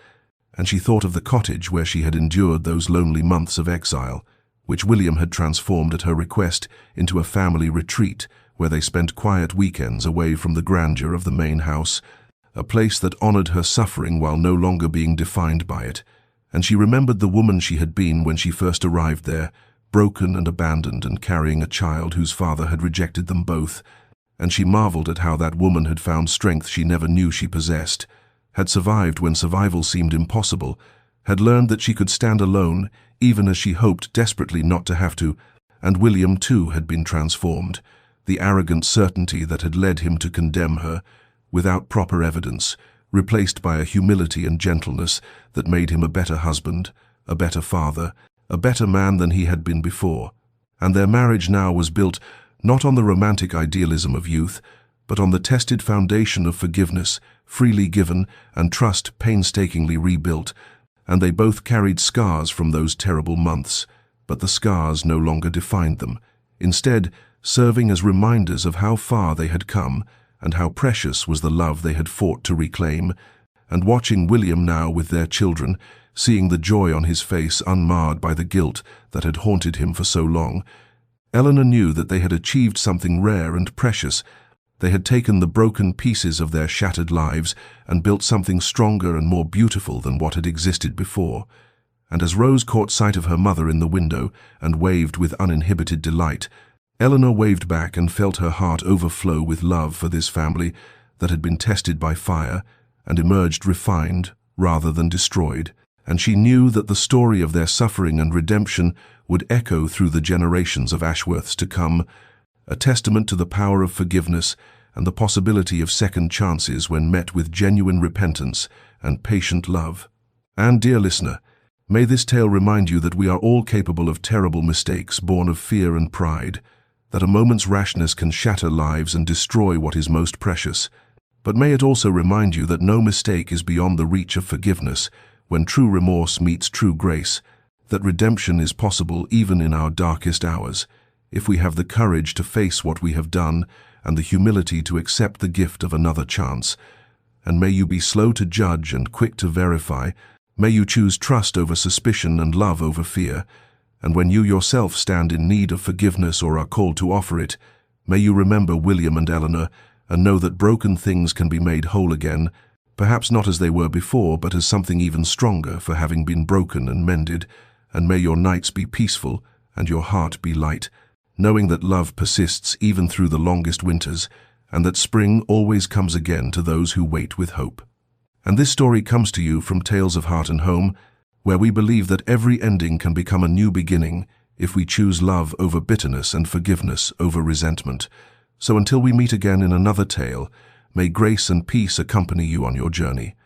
and she thought of the cottage where she had endured those lonely months of exile, which William had transformed at her request into a family retreat where they spent quiet weekends away from the grandeur of the main house, a place that honored her suffering while no longer being defined by it. And she remembered the woman she had been when she first arrived there, broken and abandoned and carrying a child whose father had rejected them both, and she marveled at how that woman had found strength she never knew she possessed, had survived when survival seemed impossible, had learned that she could stand alone even as she hoped desperately not to have to, and William too had been transformed, the arrogant certainty that had led him to condemn her, without proper evidence, replaced by a humility and gentleness that made him a better husband, a better father, a better man than he had been before. And their marriage now was built not on the romantic idealism of youth, but on the tested foundation of forgiveness, freely given, and trust painstakingly rebuilt, and they both carried scars from those terrible months, but the scars no longer defined them, instead serving as reminders of how far they had come and how precious was the love they had fought to reclaim. And watching William now with their children, seeing the joy on his face unmarred by the guilt that had haunted him for so long, Eleanor knew that they had achieved something rare and precious. They had taken the broken pieces of their shattered lives and built something stronger and more beautiful than what had existed before. And as Rose caught sight of her mother in the window and waved with uninhibited delight, Eleanor waved back and felt her heart overflow with love for this family that had been tested by fire and emerged refined rather than destroyed. And she knew that the story of their suffering and redemption would echo through the generations of Ashworths to come, a testament to the power of forgiveness and the possibility of second chances when met with genuine repentance and patient love. And, dear listener, may this tale remind you that we are all capable of terrible mistakes born of fear and pride, that a moment's rashness can shatter lives and destroy what is most precious. But may it also remind you that no mistake is beyond the reach of forgiveness when true remorse meets true grace, that redemption is possible even in our darkest hours, if we have the courage to face what we have done and the humility to accept the gift of another chance. And may you be slow to judge and quick to verify. May you choose trust over suspicion and love over fear. And when you yourself stand in need of forgiveness or are called to offer it, may you remember William and Eleanor and know that broken things can be made whole again, perhaps not as they were before, but as something even stronger for having been broken and mended. And may your nights be peaceful and your heart be light, knowing that love persists even through the longest winters, and that spring always comes again to those who wait with hope. And this story comes to you from Tales of Heart and Home, where we believe that every ending can become a new beginning if we choose love over bitterness and forgiveness over resentment. So until we meet again in another tale, may grace and peace accompany you on your journey.